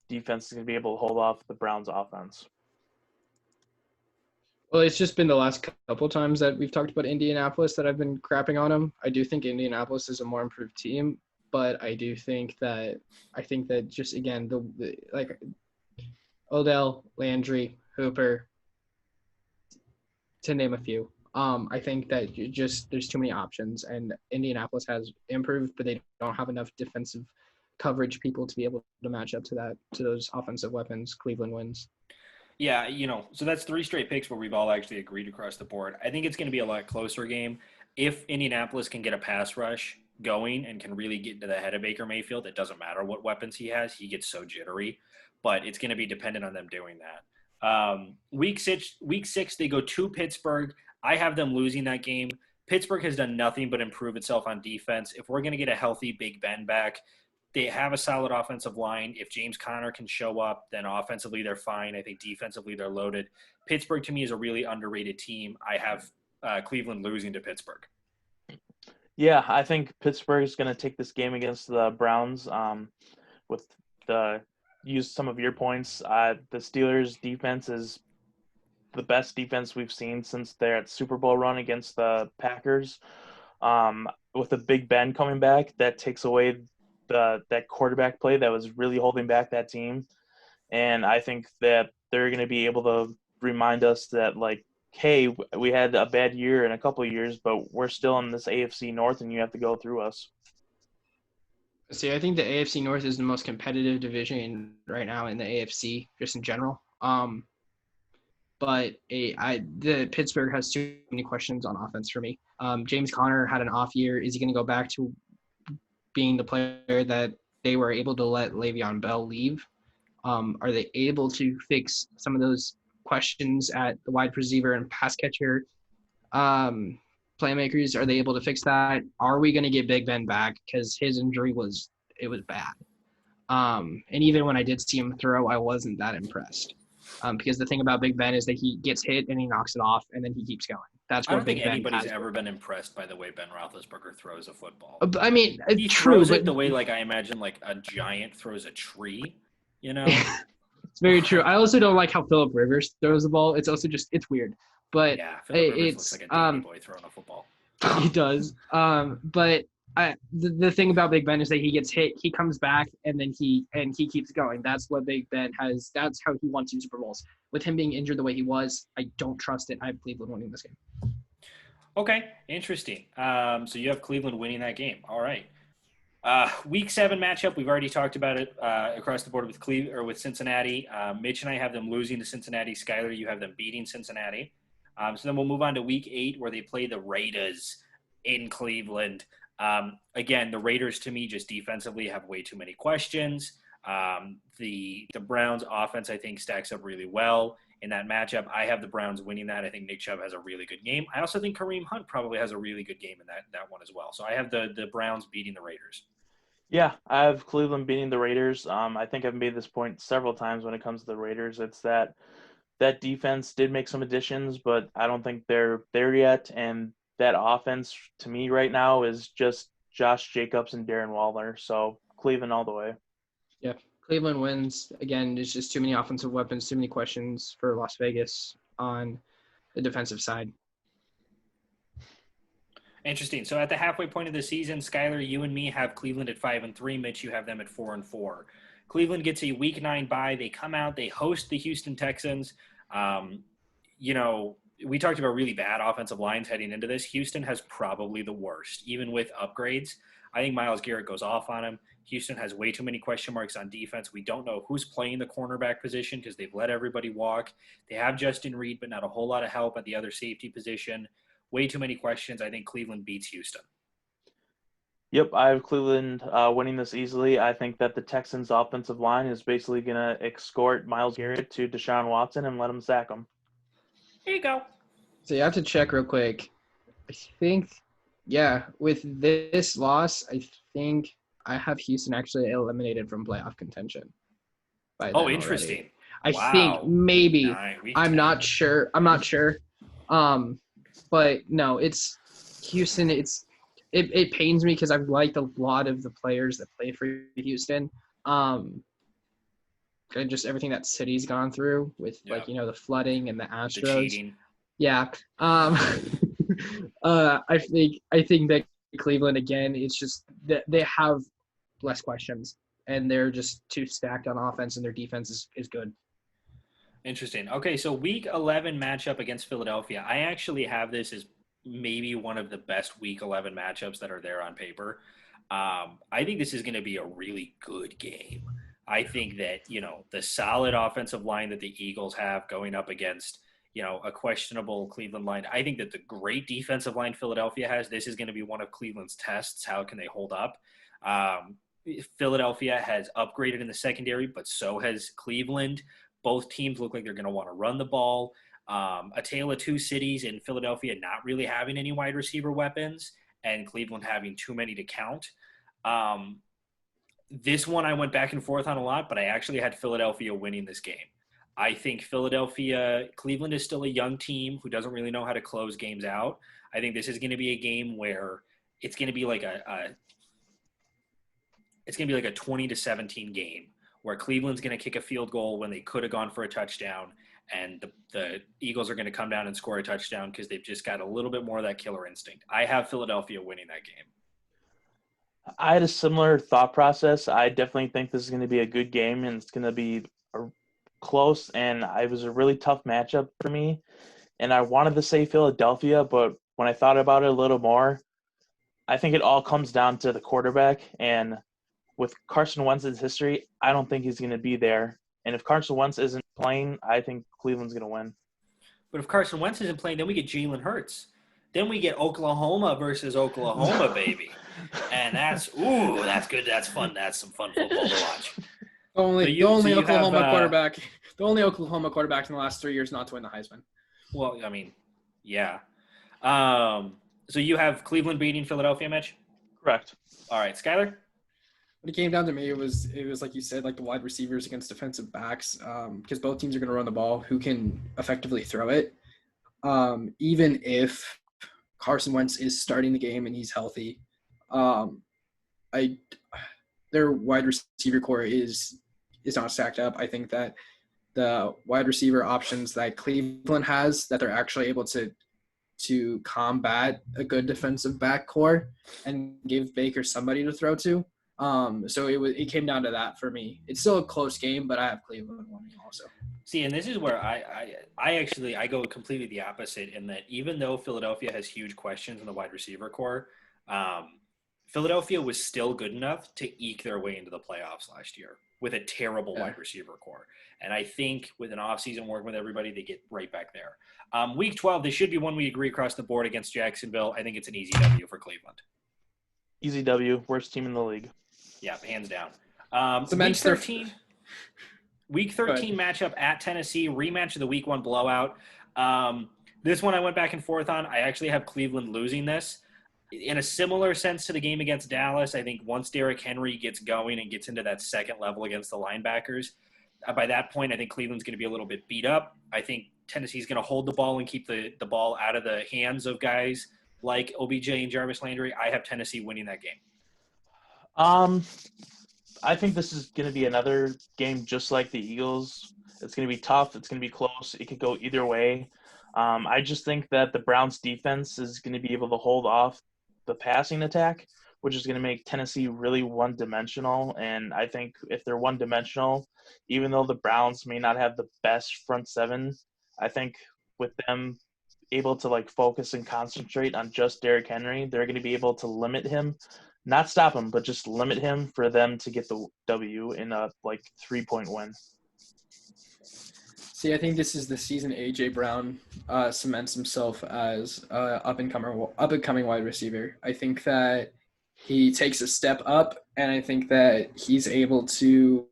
defense is going to be able to hold off the Browns offense. Well, it's just been the last couple times that we've talked about Indianapolis that I've been crapping on them. I do think Indianapolis is a more improved team, but I think that just again the like Odell, Landry, Hooper, to name a few. I think that there's too many options, and Indianapolis has improved, but they don't have enough defensive coverage people to be able to match up to those offensive weapons. Cleveland wins. Yeah, so that's 3 straight picks where we've all actually agreed across the board. I think it's going to be a lot closer game. If Indianapolis can get a pass rush going and can really get into the head of Baker Mayfield, it doesn't matter what weapons he has. He gets so jittery, but it's going to be dependent on them doing that. Week six, they go to Pittsburgh. I have them losing that game. Pittsburgh has done nothing but improve itself on defense. If we're going to get a healthy Big Ben back, they have a solid offensive line. If James Conner can show up, then offensively they're fine. I think defensively they're loaded. Pittsburgh, to me, is a really underrated team. I have Cleveland losing to Pittsburgh. Yeah, I think Pittsburgh is going to take this game against the Browns with use some of your points. The Steelers' defense is the best defense we've seen since their Super Bowl run against the Packers. With the Big Ben coming back, that takes away that quarterback play that was really holding back that team. And I think that they're going to be able to remind us that, like, hey, we had a bad year in a couple of years, but we're still in this AFC North and you have to go through us. See, I think the AFC North is the most competitive division right now in the AFC, just in general. But the Pittsburgh has too many questions on offense for me. James Conner had an off year. Is he going to go back to being the player that they were able to let Le'Veon Bell leave? Are they able to fix some of those questions at the wide receiver and pass catcher playmakers? Are they able to fix that? Are we going to get Big Ben back? Because his injury was bad. And even when I did see him throw, I wasn't that impressed. Because the thing about Big Ben is that he gets hit and he knocks it off and then he keeps going. That's I what don't Big think Ben anybody's has. ever been impressed by the way Ben Roethlisberger throws a football. I mean, He true, throws but it the way, like, I imagine, like, a giant throws a tree, it's very true. I also don't like how Phillip Rivers throws the ball. It's also just it's weird. But Yeah, Phillip Rivers looks like a dandy boy throwing a football. He does. But the thing about Big Ben is that he gets hit, he comes back, and then he keeps going. That's what Big Ben has. That's how he won 2 Super Bowls. With him being injured the way he was, I don't trust it. I have Cleveland winning this game. Okay, interesting. So you have Cleveland winning that game. All right. Week 7 matchup. We've already talked about it across the board with Cincinnati. Mitch and I have them losing to Cincinnati. Skyler, you have them beating Cincinnati. So then we'll move on to Week 8, where they play the Raiders in Cleveland. Again, the Raiders, to me, just defensively have way too many questions. The Browns' offense, I think, stacks up really well in that matchup. I have the Browns winning that. I think Nick Chubb has a really good game. I also think Kareem Hunt probably has a really good game in that one as well. So I have the Browns beating the Raiders. Yeah, I have Cleveland beating the Raiders. I think I've made this point several times when it comes to the Raiders. It's that defense did make some additions, but I don't think they're there yet. And that offense, to me right now, is just Josh Jacobs and Darren Waller. So Cleveland all the way. Yeah, Cleveland wins. Again, there's just too many offensive weapons, too many questions for Las Vegas on the defensive side. Interesting. So at the halfway point of the season, Skyler, you and me have Cleveland at 5-3. Mitch, you have them at 4-4. Cleveland gets a Week 9 bye. They come out. They host the Houston Texans. We talked about really bad offensive lines heading into this. Houston has probably the worst, even with upgrades. I think Myles Garrett goes off on him. Houston has way too many question marks on defense. We don't know who's playing the cornerback position because they've let everybody walk. They have Justin Reed, but not a whole lot of help at the other safety position. Way too many questions. I think Cleveland beats Houston. Yep, I have Cleveland winning this easily. I think that the Texans' offensive line is basically going to escort Myles Garrett to Deshaun Watson and let him sack him. There you go. So you have to check real quick. I think, with this loss, I think I have Houston actually eliminated from playoff contention. Oh, interesting. I think maybe. I'm not sure. But no, it's Houston. It pains me because I've liked a lot of the players that play for Houston. And just everything that city's gone through with the flooding and the Astros. The cheating. Yeah. I think that Cleveland again, it's just that they have less questions and they're just too stacked on offense and their defense is good. Interesting. Okay, so week 11 matchup against Philadelphia. I actually have this as maybe one of the best week 11 matchups that are there on paper. I think this is going to be a really good game. I think that, the solid offensive line that the Eagles have going up against, a questionable Cleveland line. I think that the great defensive line Philadelphia has, this is going to be one of Cleveland's tests. How can they hold up? Philadelphia has upgraded in the secondary, but so has Cleveland. Both teams look like they're going to want to run the ball. A tale of two cities in Philadelphia not really having any wide receiver weapons and Cleveland having too many to count. This one I went back and forth on a lot, but I actually had Philadelphia winning this game. I think Cleveland is still a young team who doesn't really know how to close games out. I think this is going to be a game where it's going to be like a 20-17 game where Cleveland's going to kick a field goal when they could have gone for a touchdown, and the Eagles are going to come down and score a touchdown because they've just got a little bit more of that killer instinct. I have Philadelphia winning that game. I had a similar thought process. I definitely think this is going to be a good game, and it's going to be close, and it was a really tough matchup for me. And I wanted to say Philadelphia, but when I thought about it a little more, I think it all comes down to the quarterback. And with Carson Wentz's history, I don't think he's going to be there. And if Carson Wentz isn't playing, I think Cleveland's going to win. But if Carson Wentz isn't playing, then we get Jalen Hurts. Then we get Oklahoma versus Oklahoma, baby. And that's good. That's fun. That's some fun football to watch. The only Oklahoma quarterback in the last 3 years not to win the Heisman. Well, I mean, yeah. So you have Cleveland beating Philadelphia, Mitch? Correct. All right, Skyler? When it came down to me, it was like you said, like the wide receivers against defensive backs, because both teams are going to run the ball. Who can effectively throw it? Even if Carson Wentz is starting the game and he's healthy, their wide receiver core is not stacked up. I think that the wide receiver options that Cleveland has, that they're actually able to combat a good defensive back core and give Baker somebody to throw to. So it came down to that for me. It's still a close game, but I have Cleveland winning also. See, and this is where I go completely the opposite in that even though Philadelphia has huge questions in the wide receiver core, Philadelphia was still good enough to eke their way into the playoffs last year with a terrible wide receiver core. And I think with an offseason working with everybody, they get right back there. Week 12, this should be one we agree across the board against Jacksonville. I think it's an easy W for Cleveland. Easy W, worst team in the league. Yeah, hands down. Week 13 matchup at Tennessee, rematch of the Week 1 blowout. This one I went back and forth on. I actually have Cleveland losing this. In a similar sense to the game against Dallas, I think once Derrick Henry gets going and gets into that second level against the linebackers, by that point, I think Cleveland's going to be a little bit beat up. I think Tennessee's going to hold the ball and keep the ball out of the hands of guys like OBJ and Jarvis Landry. I have Tennessee winning that game. I think this is going to be another game just like the Eagles. It's going to be tough. It's going to be close. It could go either way. I just think that the Browns defense is going to be able to hold off the passing attack, which is going to make Tennessee really one-dimensional. And I think if they're one-dimensional, even though the Browns may not have the best front seven, I think with them able to focus and concentrate on just Derrick Henry, they're going to be able to limit him. Not stop him, but just limit him for them to get the W in a 3-point win. See, I think this is the season A.J. Brown cements himself as up-and-coming wide receiver. I think that he takes a step up, and I think that he's able to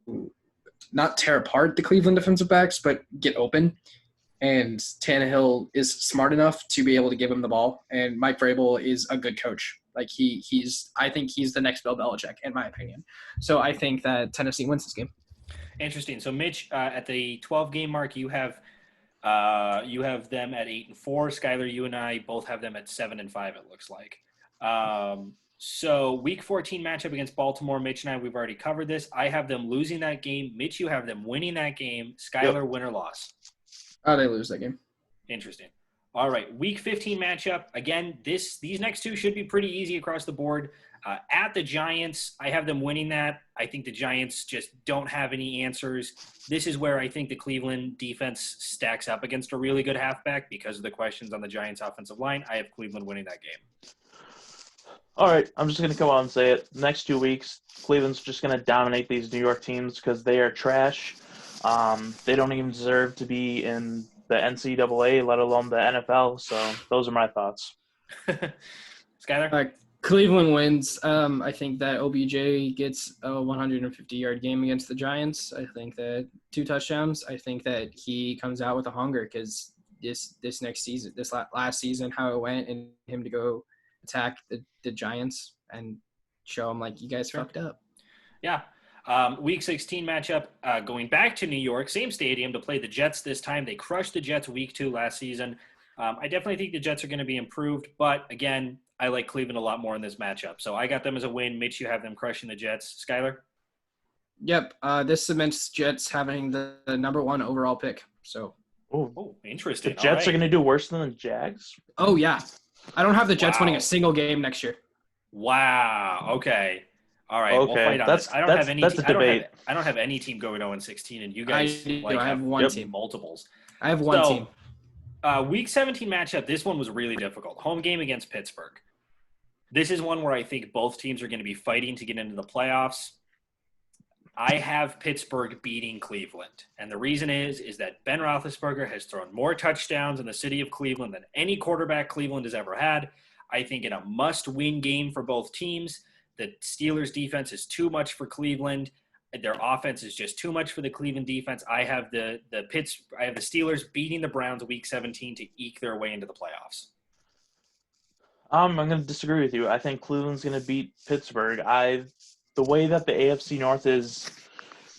not tear apart the Cleveland defensive backs, but get open. And Tannehill is smart enough to be able to give him the ball, and Mike Vrabel is a good coach. I think he's the next Bill Belichick, in my opinion. So I think that Tennessee wins this game. Interesting. So, Mitch, at the 12-game mark, you have You have them at 8-4. Skylar, you and I both have them at 7-5. It looks like. So Week 14 matchup against Baltimore. Mitch and I, we've already covered this. I have them losing that game. Mitch, you have them winning that game. Skylar, win or loss? Oh, they lose that game. Interesting. All right, Week 15 matchup. Again, these next two should be pretty easy across the board. At the Giants, I have them winning that. I think the Giants just don't have any answers. This is where I think the Cleveland defense stacks up against a really good halfback because of the questions on the Giants' offensive line. I have Cleveland winning that game. All right, I'm just going to come out and say it. Next 2 weeks, Cleveland's just going to dominate these New York teams because they are trash. They don't even deserve to be in the NCAA, let alone the NFL. So those are my thoughts. Skylar? Cleveland wins. I think that OBJ gets a 150-yard game against the Giants. I think that 2 touchdowns. I think that he comes out with a hunger because this next season, this last season, how it went, and him to go attack the Giants and show them, like, you guys fucked up. Yeah. Week 16 matchup, going back to New York, same stadium to play the Jets this time. They crushed the Jets Week 2 last season. I definitely think the Jets are going to be improved, but again, I like Cleveland a lot more in this matchup. So I got them as a win. Mitch, you have them crushing the Jets. Skylar? Yep. This cements Jets having the number 1 overall pick. So. Oh, interesting. The Jets are going to do worse than the Jags? Oh, yeah. I don't have the Jets winning a single game next year. Wow. Okay. All right. Okay. We'll fight on this. I don't have any. That's a debate. I don't have any team going 0-16, and you guys I have one team. Multiples. I have one team. Week 17 matchup. This one was really difficult. Home game against Pittsburgh. This is one where I think both teams are going to be fighting to get into the playoffs. I have Pittsburgh beating Cleveland. And the reason is that Ben Roethlisberger has thrown more touchdowns in the city of Cleveland than any quarterback Cleveland has ever had. I think in a must-win game for both teams, the Steelers' defense is too much for Cleveland. Their offense is just too much for the Cleveland defense. I have the Steelers beating the Browns Week 17 to eke their way into the playoffs. I'm going to disagree with you. I think Cleveland's going to beat Pittsburgh. The way that the AFC North is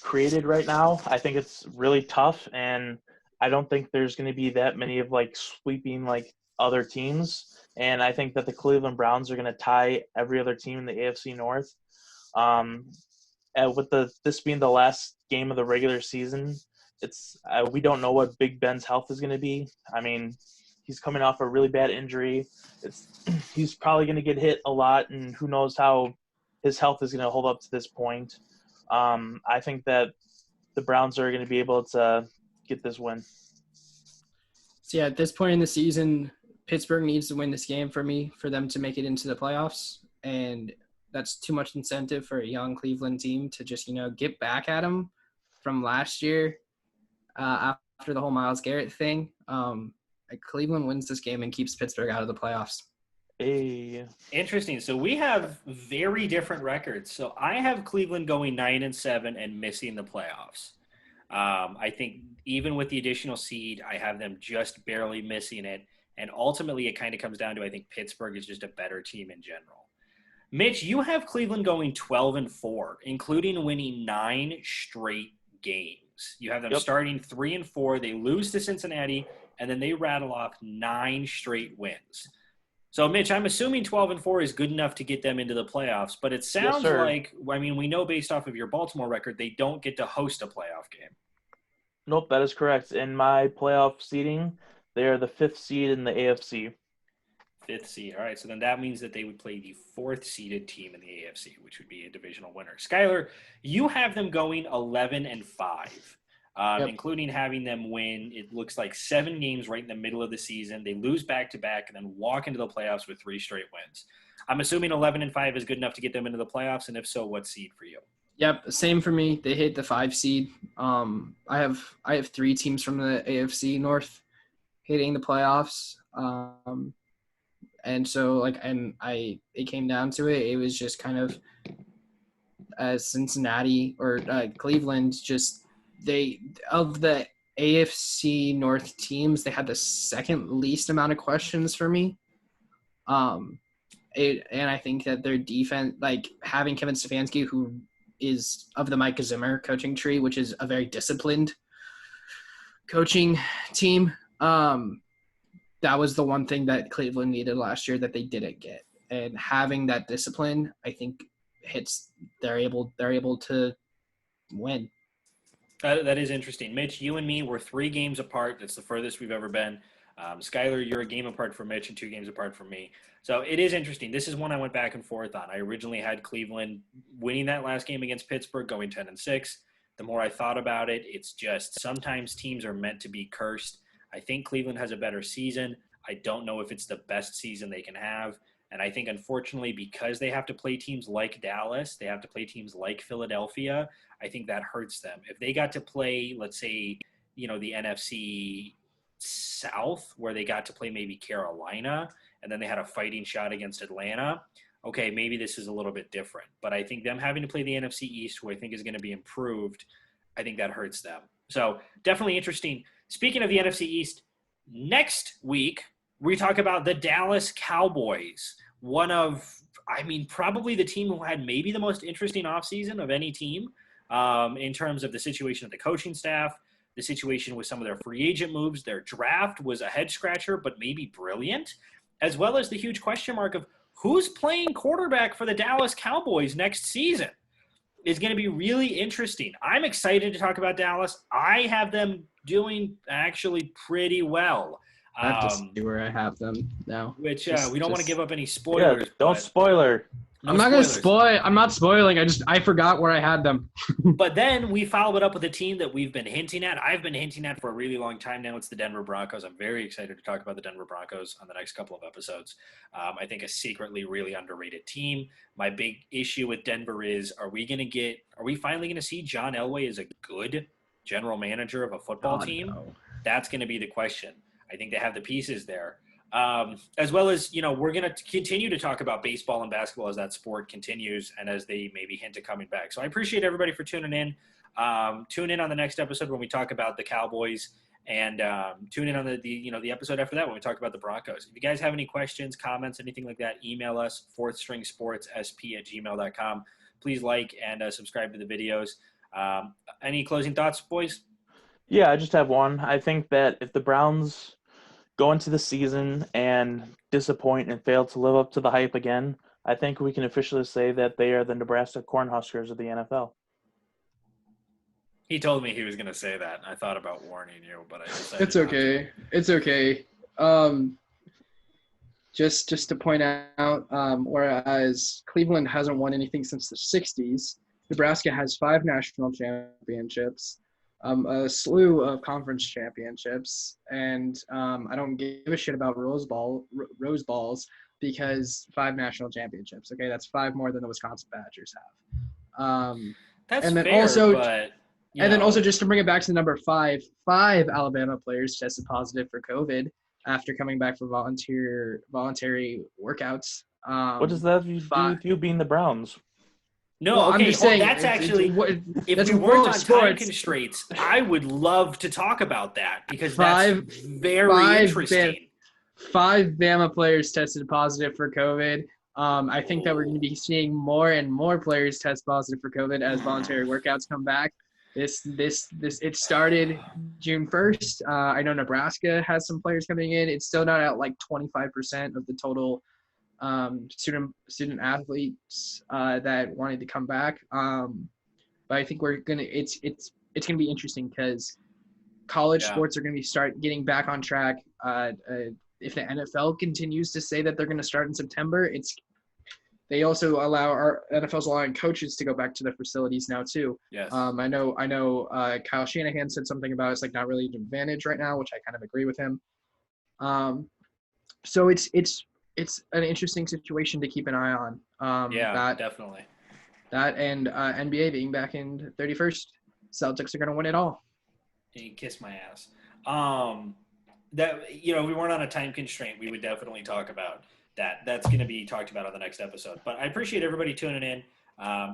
created right now, I think it's really tough, and I don't think there's going to be that many of sweeping other teams. And I think that the Cleveland Browns are going to tie every other team in the AFC North. With this being the last game of the regular season, we don't know what Big Ben's health is going to be. I mean, he's coming off a really bad injury. He's probably going to get hit a lot, and who knows how his health is going to hold up to this point. I think that the Browns are going to be able to get this win. So, yeah, at this point in the season, Pittsburgh needs to win this game for them to make it into the playoffs. And that's too much incentive for a young Cleveland team to just, get back at them from last year after the whole Myles Garrett thing. Cleveland wins this game and keeps Pittsburgh out of the playoffs. Hey. Interesting. So we have very different records. So I have Cleveland going 9-7 and missing the playoffs. I think even with the additional seed, I have them just barely missing it. And ultimately, it kind of comes down to, I think Pittsburgh is just a better team in general. Mitch, you have Cleveland going 12-4, including winning 9 straight games. You have them starting 3-4. They lose to Cincinnati, and then they rattle off 9 straight wins. So, Mitch, I'm assuming 12-4 is good enough to get them into the playoffs, but it sounds like, we know based off of your Baltimore record, they don't get to host a playoff game. Nope, that is correct. In my playoff seeding, they are the 5th seed in the AFC. 5th seed. All right, so then that means that they would play the 4th seeded team in the AFC, which would be a divisional winner. Skylar, you have them going 11-5. Including having them win, it looks like 7 games right in the middle of the season. They lose back-to-back and then walk into the playoffs with 3 straight wins. I'm assuming 11-5 is good enough to get them into the playoffs, and if so, what seed for you? Yep, same for me. They hit the 5 seed. I have 3 teams from the AFC North hitting the playoffs. And so, it came down to it. It was just kind of Cincinnati or Cleveland just – of the AFC North teams, they had the second least amount of questions for me. And I think that their defense, having Kevin Stefanski, who is of the Mike Zimmer coaching tree, which is a very disciplined coaching team. That was the one thing that Cleveland needed last year that they didn't get. And having that discipline, I think they're able to win. That is interesting. Mitch, you and me were 3 games apart. That's the furthest we've ever been. Skylar, you're a game apart from Mitch and 2 games apart from me. So it is interesting. This is one I went back and forth on. I originally had Cleveland winning that last game against Pittsburgh, going 10-6. The more I thought about it, it's just sometimes teams are meant to be cursed. I think Cleveland has a better season. I don't know if it's the best season they can have. And I think, unfortunately, because they have to play teams like Dallas, they have to play teams like Philadelphia, I think that hurts them. If they got to play, let's say, the NFC South, where they got to play maybe Carolina, and then they had a fighting shot against Atlanta, okay, maybe this is a little bit different. But I think them having to play the NFC East, who I think is going to be improved, I think that hurts them. So definitely interesting. Speaking of the NFC East, next week, we talk about the Dallas Cowboys, probably the team who had maybe the most interesting offseason of any team in terms of the situation of the coaching staff, the situation with some of their free agent moves. Their draft was a head-scratcher, but maybe brilliant, as well as the huge question mark of who's playing quarterback for the Dallas Cowboys next season is going to be really interesting. I'm excited to talk about Dallas. I have them doing actually pretty well. I have to see where I have them now. Which we don't want to give up any spoilers. Yeah, don't spoiler. No I'm not going to spoilers. spoil. I'm not spoiling. I forgot where I had them. But then we followed it up with a team that we've been hinting at. I've been hinting at for a really long time now. It's the Denver Broncos. I'm very excited to talk about the Denver Broncos on the next couple of episodes. I think a secretly really underrated team. My big issue with Denver is, are we finally going to see John Elway as a good general manager of a football team? No. That's going to be the question. I think they have the pieces there. As well as, we're going to continue to talk about baseball and basketball as that sport continues and as they maybe hint at coming back. So I appreciate everybody for tuning in. Tune in on the next episode when we talk about the Cowboys, and tune in on the episode after that when we talk about the Broncos. If you guys have any questions, comments, anything like that, email us, fourthstringsportssp@gmail.com. Please like and subscribe to the videos. Any closing thoughts, boys? Yeah, I just have one. I think that if the Browns go into the season and disappoint and fail to live up to the hype again, I think we can officially say that they are the Nebraska Cornhuskers of the NFL. He told me he was going to say that. I thought about warning you, but I decided It's okay. It's okay. Just to point out, whereas Cleveland hasn't won anything since the 60s, Nebraska has 5 national championships, a slew of conference championships, and I don't give a shit about Rose Balls because 5 national championships. Okay, that's 5 more than the Wisconsin Badgers have. That's and then fair, also, but then also just to bring it back to number 5 Alabama players tested positive for COVID after coming back from voluntary workouts. What does that do with you being the Browns? No, Well, okay, I'm just saying, that's actually if that's we weren't on time sports. constraints, I would love to talk about that because Five- that's very interesting. 5 Bama players tested positive for COVID. I think that we're going to be seeing more and more players test positive for COVID as voluntary workouts come back. It started June 1st. I know Nebraska has some players coming in. It's still not at like 25% of the total student athletes that wanted to come back. But I think it's gonna be interesting because college sports are gonna start getting back on track. If the NFL continues to say that they're gonna start in September, they also our NFL's allowing coaches to go back to their facilities now too. Yes. I know Kyle Shanahan said something about it's like not really an advantage right now, which I kind of agree with him. So it's an interesting situation to keep an eye on. Definitely. That and NBA being back in 31st, Celtics are going to win it all. You kiss my ass. That if we weren't on a time constraint, we would definitely talk about that. That's going to be talked about on the next episode. But I appreciate everybody tuning in.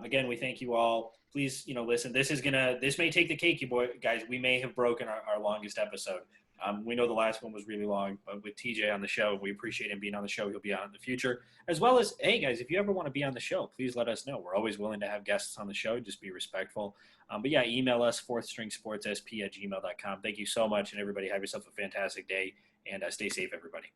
Again, we thank you all. Please, listen. This may take the cake, you guys. We may have broken our longest episode. We know the last one was really long, but with TJ on the show, we appreciate him being on the show. He'll be on in the future. As well as, hey, guys, if you ever want to be on the show, please let us know. We're always willing to have guests on the show. Just be respectful. But yeah, email us, fourthstringsportssp@gmail.com. Thank you so much, and everybody have yourself a fantastic day, and stay safe, everybody.